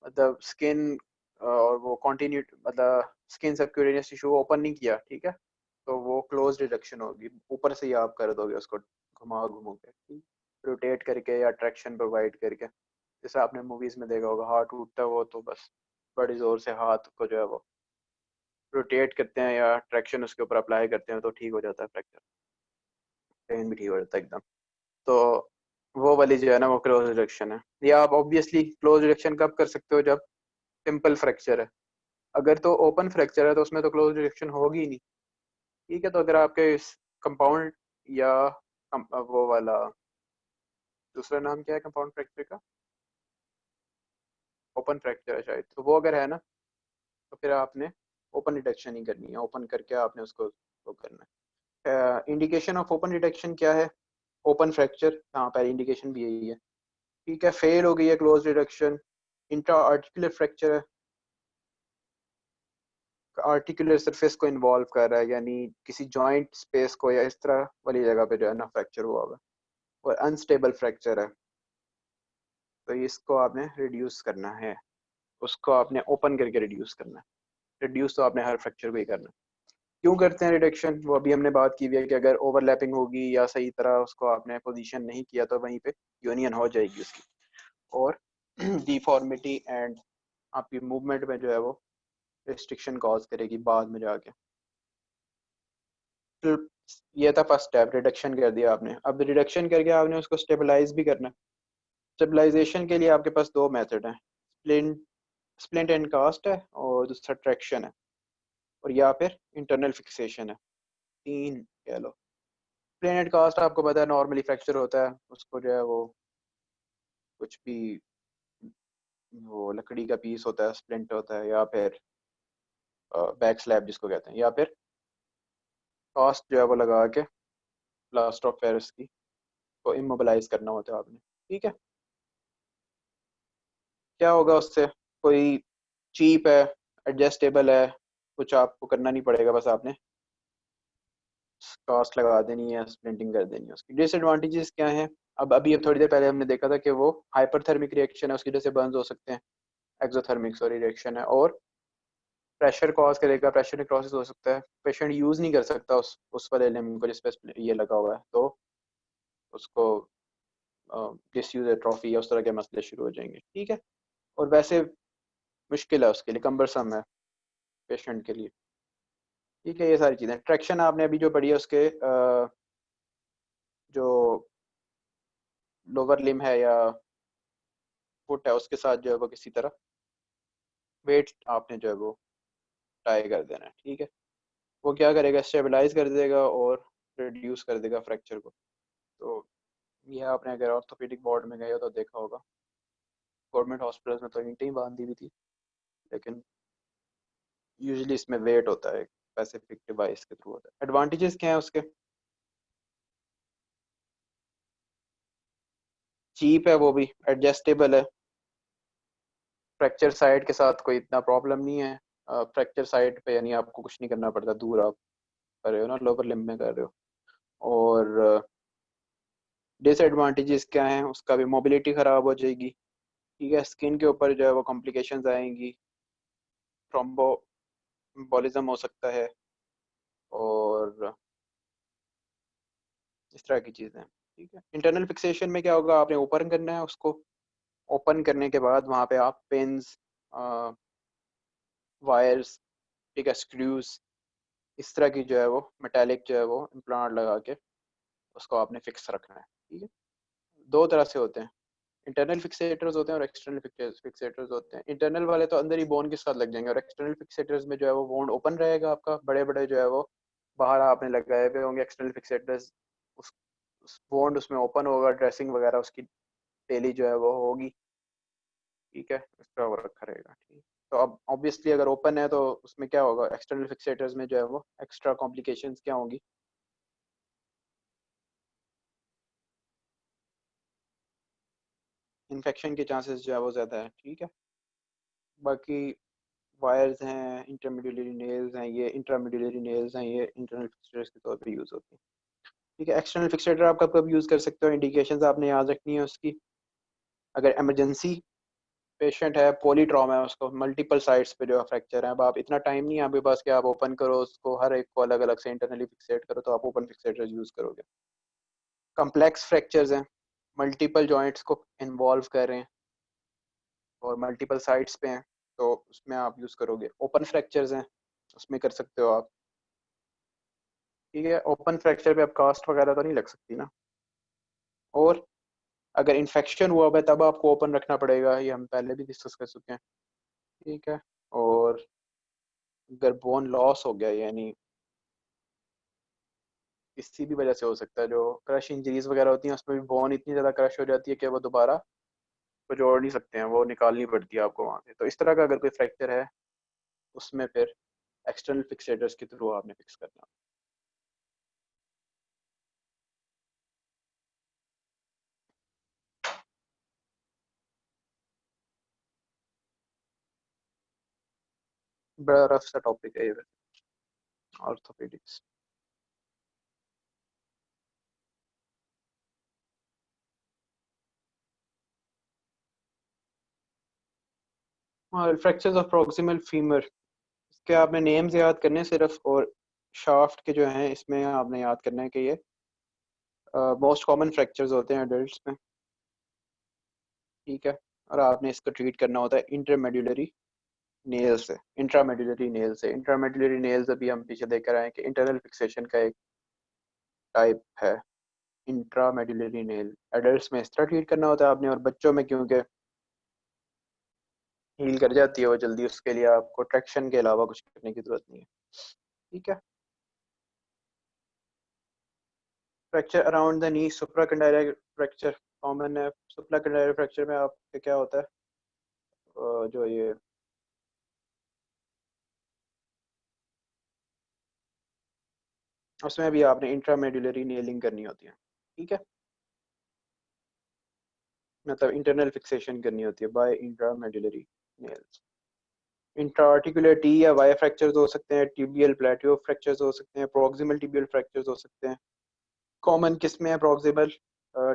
मतलब स्किन और वो कंटिन्यू मतलब स्किन सबक्यूटेनियस टिश्यू ओपन नहीं किया, ठीक है, तो वो क्लोज रिडक्शन होगी, ऊपर से ही आप कर दोगे उसको घुमा घुमा के, रोटेट करके या ट्रैक्शन प्रोवाइड करके। जैसे आपने मूवीज में देखा होगा, हाथ टूटता है वो तो बस बड़ी जोर से हाथ को जो है वो रोटेट करते हैं या ट्रैक्शन उसके ऊपर अप्लाई करते हैं तो ठीक हो जाता है फ्रैक्चर, पेन भी ठीक हो जाता है एकदम। तो वो वाली जो है ना वो क्लोज रिडक्शन है। या आप ऑब्वियसली क्लोज रिडक्शन कब कर सकते हो? जब सिंपल फ्रैक्चर है। अगर तो ओपन फ्रैक्चर है तो उसमें तो क्लोज रिडक्शन होगी ही नहीं, ठीक है। तो अगर आपके कंपाउंड या वो वाला दूसरा नाम क्या है कंपाउंड फ्रैक्चर का? ओपन फ्रैक्चर है शायद, तो वो अगर है ना तो फिर आपने ओपन रिडक्शन ही करनी है, ओपन करके आपने उसको वो करना है। इंडिकेशन ऑफ ओपन रिडक्शन क्या है? ओपन फ्रैक्चर, हाँ पहली इंडिकेशन भी यही है, ठीक है। फेल हो गई है close reduction, intra articular fracture है, आर्टिकुलर सरफेस को इन्वॉल्व कर रहा है, यानी किसी जॉइंट स्पेस को या इस तरह वाली जगह पे जो है ना फ्रैक्चर हुआ हुआ है, और अनस्टेबल फ्रैक्चर है, तो इसको आपने रिड्यूस करना है, उसको आपने ओपन करके रिड्यूस करना है। रिड्यूस तो आपने हर फ्रैक्चर को ही करना है। क्यों करते हैं रिडक्शन? वो अभी हमने बात की हुई है कि अगर ओवरलैपिंग होगी या सही तरह उसको आपने पोजीशन नहीं किया तो वहीं पे यूनियन हो जाएगी उसकी, और डिफॉर्मिटी एंड आपकी मूवमेंट में जो है वो रिस्ट्रिक्शन कॉज करेगी बाद में जाके। तो ये था फर्स्ट स्टेप, रिडक्शन कर दिया आपने। अब रिडक्शन करके आपने उसको स्टेबलाइज भी करना है। स्टेबलाइजेशन के लिए आपके पास दो मेथड हैं, स्प्लिंट स्प्लिंट एंड कास्ट है, और दूसरा ट्रैक्शन है, और या फिर इंटरनल फिक्सेशन है, तीन कह लो। स्प्लिंट एंड कास्ट आपको पता है नॉर्मली फ्रैक्चर होता है, उसको जो है वो कुछ भी वो लकड़ी का पीस होता है स्प्लिंट होता है, या फिर बैक स्लैब जिसको कहते हैं, या फिर कास्ट जो है वो लगा के प्लास्टर ऑफ पेरिस की को इमोबिलाइज करना होता है आपने, ठीक है। क्या होगा उससे? कोई चीप है, एडजस्टेबल है, कुछ आपको करना नहीं पड़ेगा, बस आपने कास्ट लगा देनी है, स्प्लिंटिंग कर देनी है। उसकी डिसएडवांटेजेस क्या हैं? अब थोड़ी देर पहले हमने देखा था कि वो हाइपरथर्मिक रिएक्शन है, उसकी वजह से बर्न्स हो सकते हैं। एक्सोथर्मिक सॉरी रिएक्शन है, और प्रेशर कॉज करेगा, प्रेशर नेक्रोसिस हो सकता है। पेशेंट यूज नहीं कर सकता उस वाले एलिमेंट को जिस पे ये लगा हुआ है, तो उसको डिसयूज एट्रोफी या उस तरह के मसले शुरू हो जाएंगे। ठीक है, और वैसे मुश्किल है उसके लिए, कम्बरसम है पेशेंट के लिए। ठीक है, ये सारी चीज़ें। ट्रैक्शन आपने अभी जो पढ़ी है उसके जो लोअर लिम है या फुट है उसके साथ जो है वो किसी तरह वेट आपने जो है वो टाई कर देना है। ठीक है, वो क्या करेगा, स्टेबलाइज कर देगा और रिड्यूस कर देगा फ्रैक्चर को। तो ये आपने अगर ऑर्थोपेडिक वार्ड में गए हो तो देखा होगा, गवर्नमेंट हॉस्पिटल्स में तो ईंटें ही बांधी हुई थी, लेकिन यूजुअली इसमें वेट होता है, स्पेसिफिक डिवाइस के थ्रू होता है। एडवांटेजेस क्या है उसके? चीप है, वो भी एडजस्टेबल है, फ्रैक्चर साइड के साथ कोई इतना प्रॉब्लम नहीं है। फ्रैक्चर साइड पे यानी आपको कुछ नहीं करना पड़ता, दूर आप कर रहे हो ना, लोअर लिम्ब में कर रहे हो। और डिसएडवांटेजेस क्या हैं उसका भी? मोबिलिटी ख़राब हो जाएगी। ठीक है, स्किन के ऊपर जो है वो कॉम्प्लिकेशंस आएंगी, थ्रोम्बोलिज्म हो सकता है, और इस तरह की चीज़ें। ठीक है, इंटरनल फिक्सेशन में क्या होगा, आपने ओपन करना है उसको। ओपन करने के बाद वहाँ पे आप पिन्स, वायर्स, ठीक है, स्क्रूज, इस तरह की जो है वो मेटालिक जो है वो इम्प्लांट लगा के उसको आपने फिक्स रखना है। ठीक है, दो तरह से होते हैं, इंटरनल फिक्सेटर्स होते हैं और एक्सटर्नल फिक्सेटर्स होते हैं। इंटरनल वाले तो अंदर ही बोन के साथ लग जाएंगे, और एक्सटर्नल फिक्सेटर्स में जो है वो बोन ओपन रहेगा आपका, बड़े बड़े जो है वो बाहर आपने लगाए हुए होंगे एक्सटर्नल फिक्सेटर्स। उस बोन उसमें ओपन होगा, ड्रेसिंग वगैरह उसकी डेली जो है वो होगी। ठीक है, इस पर वो रखा रहेगा। ठीक, तो अब ऑब्वियसली अगर ओपन है तो उसमें क्या होगा, एक्सटर्नल फिक्सेटर्स में जो है वो एक्स्ट्रा कॉम्प्लिकेशंस क्या होंगी? इन्फेक्शन के चांसेस जो है वो ज़्यादा है। ठीक है, बाकी वायर्स हैं, इंटरमीडियरी नेल्स हैं, ये इंट्रामीडियरी नेल्स हैं, ये इंटरनल फिक्सेटर्स के तौर पे यूज़ होती हैं। ठीक है, एक्सटर्नल फिक्सेटर आप कब कब यूज़ कर सकते हो, इंडिकेशंस आपने याद रखनी है उसकी। अगर इमरजेंसी पेशेंट है, पॉली ट्रॉमा है, उसको मल्टीपल साइट्स पे जो है फ्रैक्चर है, अब आप इतना टाइम नहीं है आपके पास कि आप ओपन करो उसको, हर एक को अलग अलग से इंटरनली फिक्सेट करो, तो आप ओपन फिक्सेटर यूज़ करोगे। कम्प्लेक्स फ्रैक्चर्स हैं, मल्टीपल जॉइंट्स को इन्वॉल्व कर रहे हैं और मल्टीपल साइट्स पे हैं, तो उसमें आप यूज़ करोगे। ओपन फ्रैक्चर्स हैं, उसमें कर सकते हो आप। ठीक है, ओपन फ्रैक्चर पे अब कास्ट वगैरह तो नहीं लग सकती ना। और अगर इन्फेक्शन हुआ हुआ है तब आपको ओपन रखना पड़ेगा, ये हम पहले भी डिस्कस कर चुके हैं। ठीक है, और अगर बोन लॉस हो गया, यानी किसी भी वजह से हो सकता है, जो क्रश इंजरीज वगैरह होती हैं उसमें भी बोन इतनी ज़्यादा क्रश हो जाती है कि वो दोबारा को जोड़ नहीं सकते हैं, वो निकालनी पड़ती है आपको वहाँ से। तो इस तरह का अगर कोई फ्रैक्चर है उसमें फिर एक्सटर्नल फिक्सेटर्स के थ्रू आपने फिक्स करना। बड़ा रफ सा टॉपिक है ये ऑर्थोपेडिक्स। और फ्रैक्चर्स ऑफ प्रोक्सिमल फीमर, इसके आपने नेम्स याद करने हैं सिर्फ, और शाफ्ट के जो हैं इसमें आपने याद करना है कि ये मोस्ट कॉमन फ्रैक्चर्स होते हैं एडल्ट्स में। ठीक है, और आपने इसको ट्रीट करना होता है इंटरमेडुलरी नेल से, इंट्रामेडुलरी नेल से। इंट्रामेडुलरी नेल्स अभी हम पीछे देख रहे हैं कि इंटरनल फिक्सेशन का एक टाइप है। इंट्रामेडुलरी नेल एडल्ट्स में इस तरह ट्रीट करना होता है आपने, और बच्चों में क्योंकि हील कर जाती है वो जल्दी, उसके लिए आपको ट्रैक्शन के अलावा कुछ करने की जरूरत नहीं है। ठीक है, fracture around the knee, supracondylar fracture common है। सुप्राकंडाइलर फ्रैक्चर में आपके क्या होता है, जो ये उसमें भी आपने इंट्रामेडुलरी नेलिंग करनी होती है। ठीक है, मतलब इंटरनल फिक्सेशन करनी होती है by intramedullary nails. Intraarticular T या वाई फ्रैक्चर्स हो सकते हैं, टिबियल प्लेटियो फ्रैक्चर्स हो सकते हैं, प्रॉक्सिमल टिबियल फ्रैक्चर्स हो सकते हैं। कॉमन किस में है proximal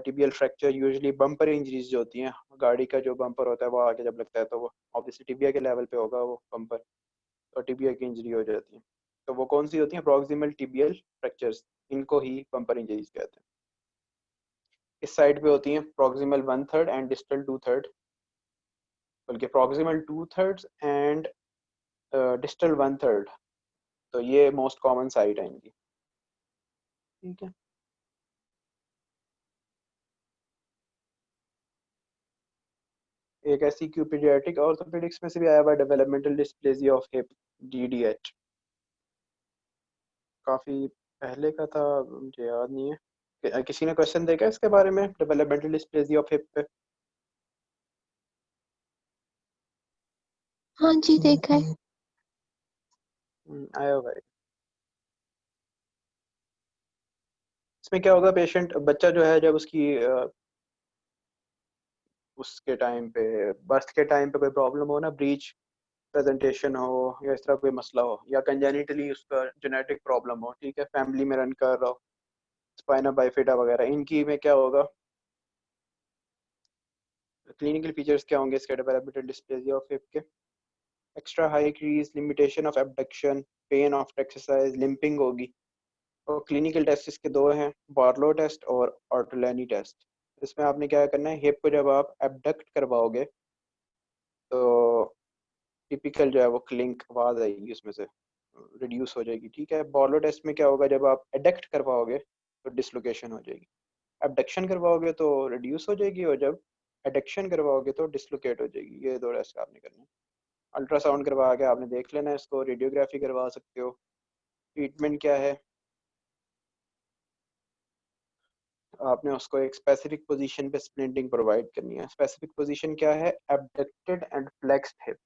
tibial fracture? Usually bumper injuries जो होती हैं, गाड़ी का जो बम्पर होता है वो आगे जब लगता है तो वो ऑब्वियसली टिबिया के लेवल पे होगा वो बम्पर, तो टिबिया की इंजरी हो जाती है। तो वो कौन सी होती हैं? प्रॉक्सिमल टिबियल फ्रैक्चर्स, इनको ही बम्पर इंजरीज कहते हैं। इस साइड पे होती हैं प्रॉक्सिमल 1/3 एंड डिस्टल 2/3, बल्कि प्रॉक्सिमल 2/3 एंड डिस्टल 1/3, तो ये मोस्ट कॉमन साइड है इनकी। ठीक है, एक ऐसी पीडियाट्रिक ऑर्थोपेडिक्स में से भी आया हुआ developmental dysplasia of hip, DDH, काफी पहले का था, मुझे याद नहीं है। किसी ने क्वेश्चन देखा इसके बारे में, डेवलपमेंटल डिस्प्लेसिया ऑफ हिप पे? हाँ जी देखा है। आया हुआ है। इसमें क्या होगा, पेशेंट बच्चा जो है जब उसकी उसके टाइम पे, बर्थ के टाइम पे कोई प्रॉब्लम हो ना, ब्रीच प्रेजेंटेशन हो या इस तरह कोई मसला हो, या कंजेनिटली उसका जेनेटिक प्रॉब्लम हो, ठीक है, फैमिली में रन कर रहा हो, स्पाइना बाइफिडा वगैरह, इनकी में क्या होगा, क्लिनिकल फीचर्स क्या होंगे इसके डेवलपमेंटल डिस्प्लेसिया ऑफ हिप के? Extra high crease, limitation of abduction, pen after exercise, limping होगी। और क्लिनिकल टेस्ट इसके दो हैं, बार्लो टेस्ट और ऑर्टोलैनी टेस्ट। इसमें आपने क्या करना है, हिप को जब आप एबडक्ट करवाओगे तो टिपिकल जो है वो क्लिंक आवाज आएगी, उसमें से रिड्यूस हो जाएगी। ठीक है, बार्लो टेस्ट में क्या होगा, जब आप एडक्ट करवाओगे तो डिसलोकेशन हो जाएगी, एबडक्शन करवाओगे तो रिड्यूस हो जाएगी, और जब एडक्शन करवाओगे तो डिसलोकेट हो जाएगी। ये दो टेस्ट आपने करने हैं। अल्ट्रासाउंड करवा के आपने देख लेना है इसको, रेडियोग्राफी करवा सकते हो। ट्रीटमेंट क्या है, आपने उसको एक स्पेसिफिक पोजीशन पे स्प्लिंटिंग प्रोवाइड करनी है। स्पेसिफिक पोजीशन क्या है, एबडक्टेड एंड फ्लेक्स्ड हिप,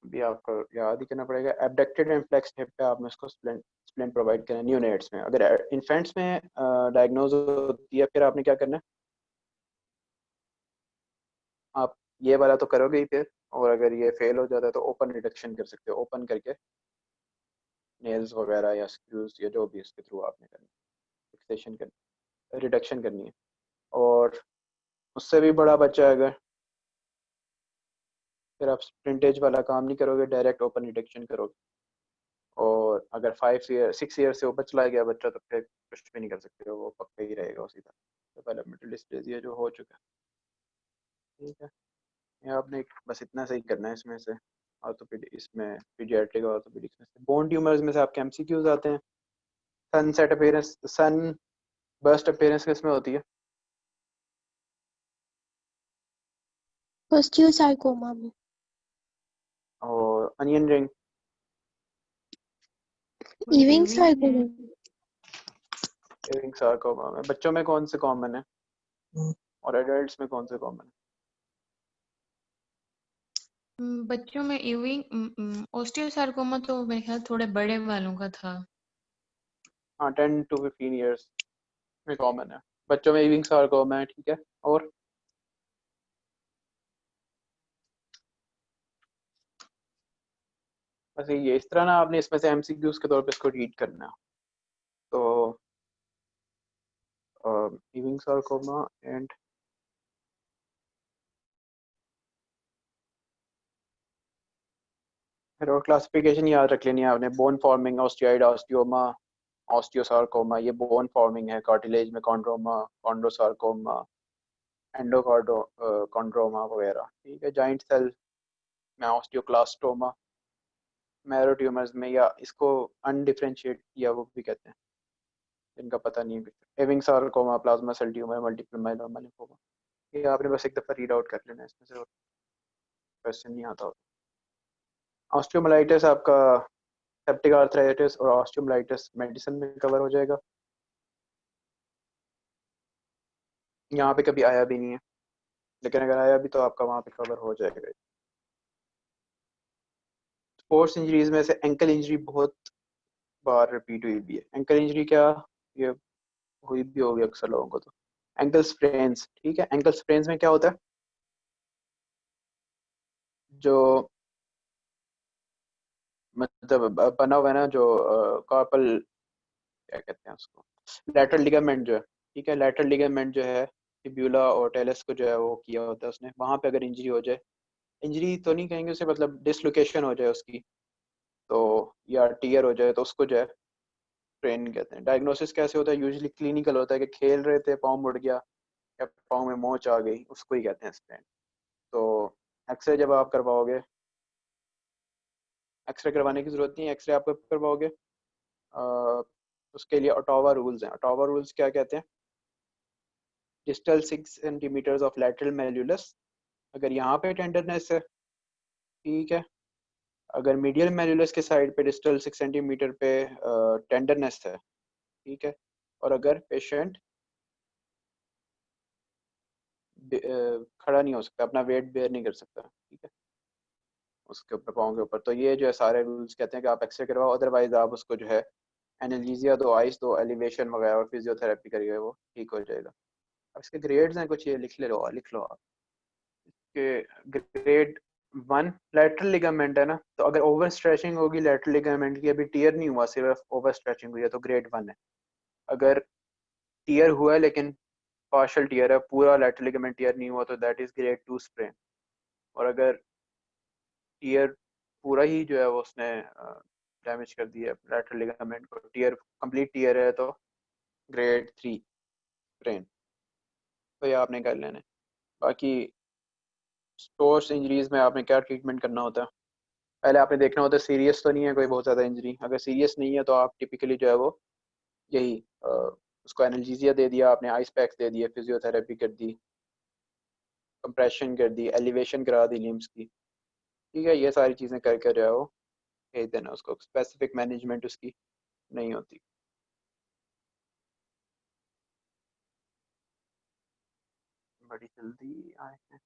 भी आपको याद ही करना पड़ेगा। एबडक्टेड एंड फ्लेक्स्ड हिप पे आपने उसको स्प्लिंट प्रोवाइड करना है न्यूनेट्स में। अगर इन्फेंट्स में डायग्नोज होती है, फिर आपने क्या करना है, आप ये वाला तो करोगे ही फिर, और अगर ये फेल हो जाता है तो ओपन रिडक्शन कर सकते हो, ओपन करके नेल्स वगैरह या स्क्रूज या जो भी इसके थ्रू आपने करना है, फिक्सेशन करनी, रिडक्शन करनी है। और उससे भी बड़ा बच्चा है अगर, फिर आप स्प्रिंटेज वाला काम नहीं करोगे, डायरेक्ट ओपन रिडक्शन करोगे। और अगर 5 ईयर 6 ईयर से ऊपर चला गया बच्चा तो फिर कुछ भी नहीं कर सकते हो, वो पक्का ही रहेगा उसी तरह। डेवलपमेंटल डिस्प्लेसिया जो हो चुका है, ठीक है। ये आपने बस इतना सही करना है इसमें से, ऑर्थोपेडिक इसमें, पीडियाट्रिक ऑर्थोपेडिक्स में से। बोन ट्यूमर्स में से आपके MCQs आते हैं। सन सेट अपीयरेंस, सन बर्स्ट अपीयरेंस किसमें होती है? ऑस्टियोसार्कोमा में। और अनियन रिंग? इविंग सार्कोमा। इविंग सार्कोमा में। बच्चों में कौन से कॉमन है और एडल्ट्स में कौन से कॉमन है? बच्चों में यूविंग ओस्टियोसार्कोमा तो मेरे ख्याल थोड़े बड़े वालों का था। हाँ, 10 to 15 ईयर्स में कॉमन है। बच्चों में इविंग सार्कोमा है, ठीक है। और बस ये इस तरह ना आपने इसमें से MCQs के तौर पे इसको रीड करना है। तो इविंग सार्कोमा एंड फिर और क्लासिफिकेशन याद रख लेनी है आपने। Bone forming, osteoid, osteoma, osteosarcoma, ये बोन फॉर्मिंग है। कार्टिलेज में कॉन्ड्रोमा, कॉन्ड्रोसार्कोमा, एंडोकार्डो कॉन्ड्रोमा वगैरह, ठीक है। जॉइंट सेल में ऑस्टियोक्लास्टोमा, मैरो ट्यूमर्स में, या इसको अनडिफरेंशिएट किया वो भी कहते हैं, जिनका पता नहीं है। Ewing sarcoma, plasma cell tumour, multiple myeloma lymphoma, ये आपने बस एक दफ़ा रीड आउट कर लेना है, इसमें से क्वेश्चन नहीं आता होता। ऑस्टियोमाइलिटिस आपका सेप्टिक आर्थराइटिस और ऑस्टियोमाइलिटिस मेडिसिन में कवर हो जाएगा। यहाँ पे कभी आया भी नहीं है, लेकिन अगर आया भी तो आपका वहाँ पे कवर हो जाएगा। स्पोर्ट्स इंजरीज में से एंकल इंजरी बहुत बार रिपीट हुई भी है। एंकल इंजरी क्या, ये हुई भी होगी अक्सर लोगों को। तो एंकल स्प्रेन्स, ठीक है। एंकल स्प्रेन्स में क्या होता है, जो मतलब बना हुआ है ना जो कार्पल, क्या कहते हैं उसको, लैटरल लिगामेंट जो है, ठीक है, लैटरल लिगामेंट जो है फिब्यूला और टेलस को जो है वो किया होता है उसने, वहाँ पे अगर इंजरी हो जाए, इंजरी तो नहीं कहेंगे उसे, मतलब डिसलोकेशन हो जाए उसकी, तो या टीयर हो जाए, तो उसको जो है स्प्रेन कहते हैं। डायग्नोसिस कैसे होता है? यूजुअली क्लिनिकल होता है कि खेल रहे थे, पाँव मुड़ गया या पाँव में मोच आ गई, उसको ही कहते हैं स्प्रेन। तो एक्सरे जब आप करवाओगे, एक्सरे करवाने की जरूरत नहीं है, एक्सरे आप कब करवाओगे? उसके लिए ओटावा रूल्स हैं। ओटावा रूल्स क्या कहते हैं? डिस्टल 6 सेंटीमीटर्स ऑफ लैटरल मेल्यूलस, अगर यहाँ पे टेंडरनेस है, ठीक है, अगर मीडियल मेल्यूलस के साइड पे डिस्टल 6 सेंटीमीटर पे टेंडरनेस है, ठीक है, और अगर पेशेंट खड़ा नहीं हो सकता, अपना वेट बेयर नहीं कर सकता, ठीक है, उसके ऊपर, पाँव के ऊपर, तो ये जो है सारे रूल्स कहते हैं कि आप एक्सरे करवाओ, अदरवाइज आप उसको जो है एनालिसिया दो, आइस दो, एलिवेशन वगैरह और फिजियोथेरेपी करिए, वो ठीक हो जाएगा। अब इसके ग्रेड्स हैं कुछ, ये लिख लो आप कि ग्रेड 1 लैटरल लिगामेंट है ना, तो अगर ओवर स्ट्रेचिंग होगी लैटरल लिगामेंट की, अभी टीयर नहीं हुआ, सिर्फ ओवर स्ट्रेचिंग हुई है, तो ग्रेड 1 है। अगर टीयर हुआ है लेकिन पार्शल टीयर है, पूरा लैटरल लिगामेंट टीयर नहीं हुआ, तो दैट इज ग्रेड 2 स्प्रेन। और अगर टीयर पूरा ही जो है वो उसने डैमेज कर दिया लैटरल लिगामेंट को, टीयर कंप्लीट टीयर है, तो ग्रेड 3 स्प्रेन। तो ये आपने कर लेना है। बाकी स्पोर्ट्स इंजरीज में आपने क्या ट्रीटमेंट करना होता है? पहले आपने देखना होता है सीरियस तो नहीं है कोई बहुत ज़्यादा इंजरी। अगर सीरियस नहीं है तो आप टिपिकली जो है वो यही उसको एनाल्जेसिया दे दिया आपने, आइस पैक्स दे दिए, फिजियोथेरेपी कर दी, कंप्रेशन कर दी, एलिवेशन करा दी लिम्स की, ठीक है, ये सारी चीज़ें करके जो है वो भेज देना उसको। स्पेसिफिक मैनेजमेंट उसकी नहीं होती। बड़ी जल्दी आए हैं।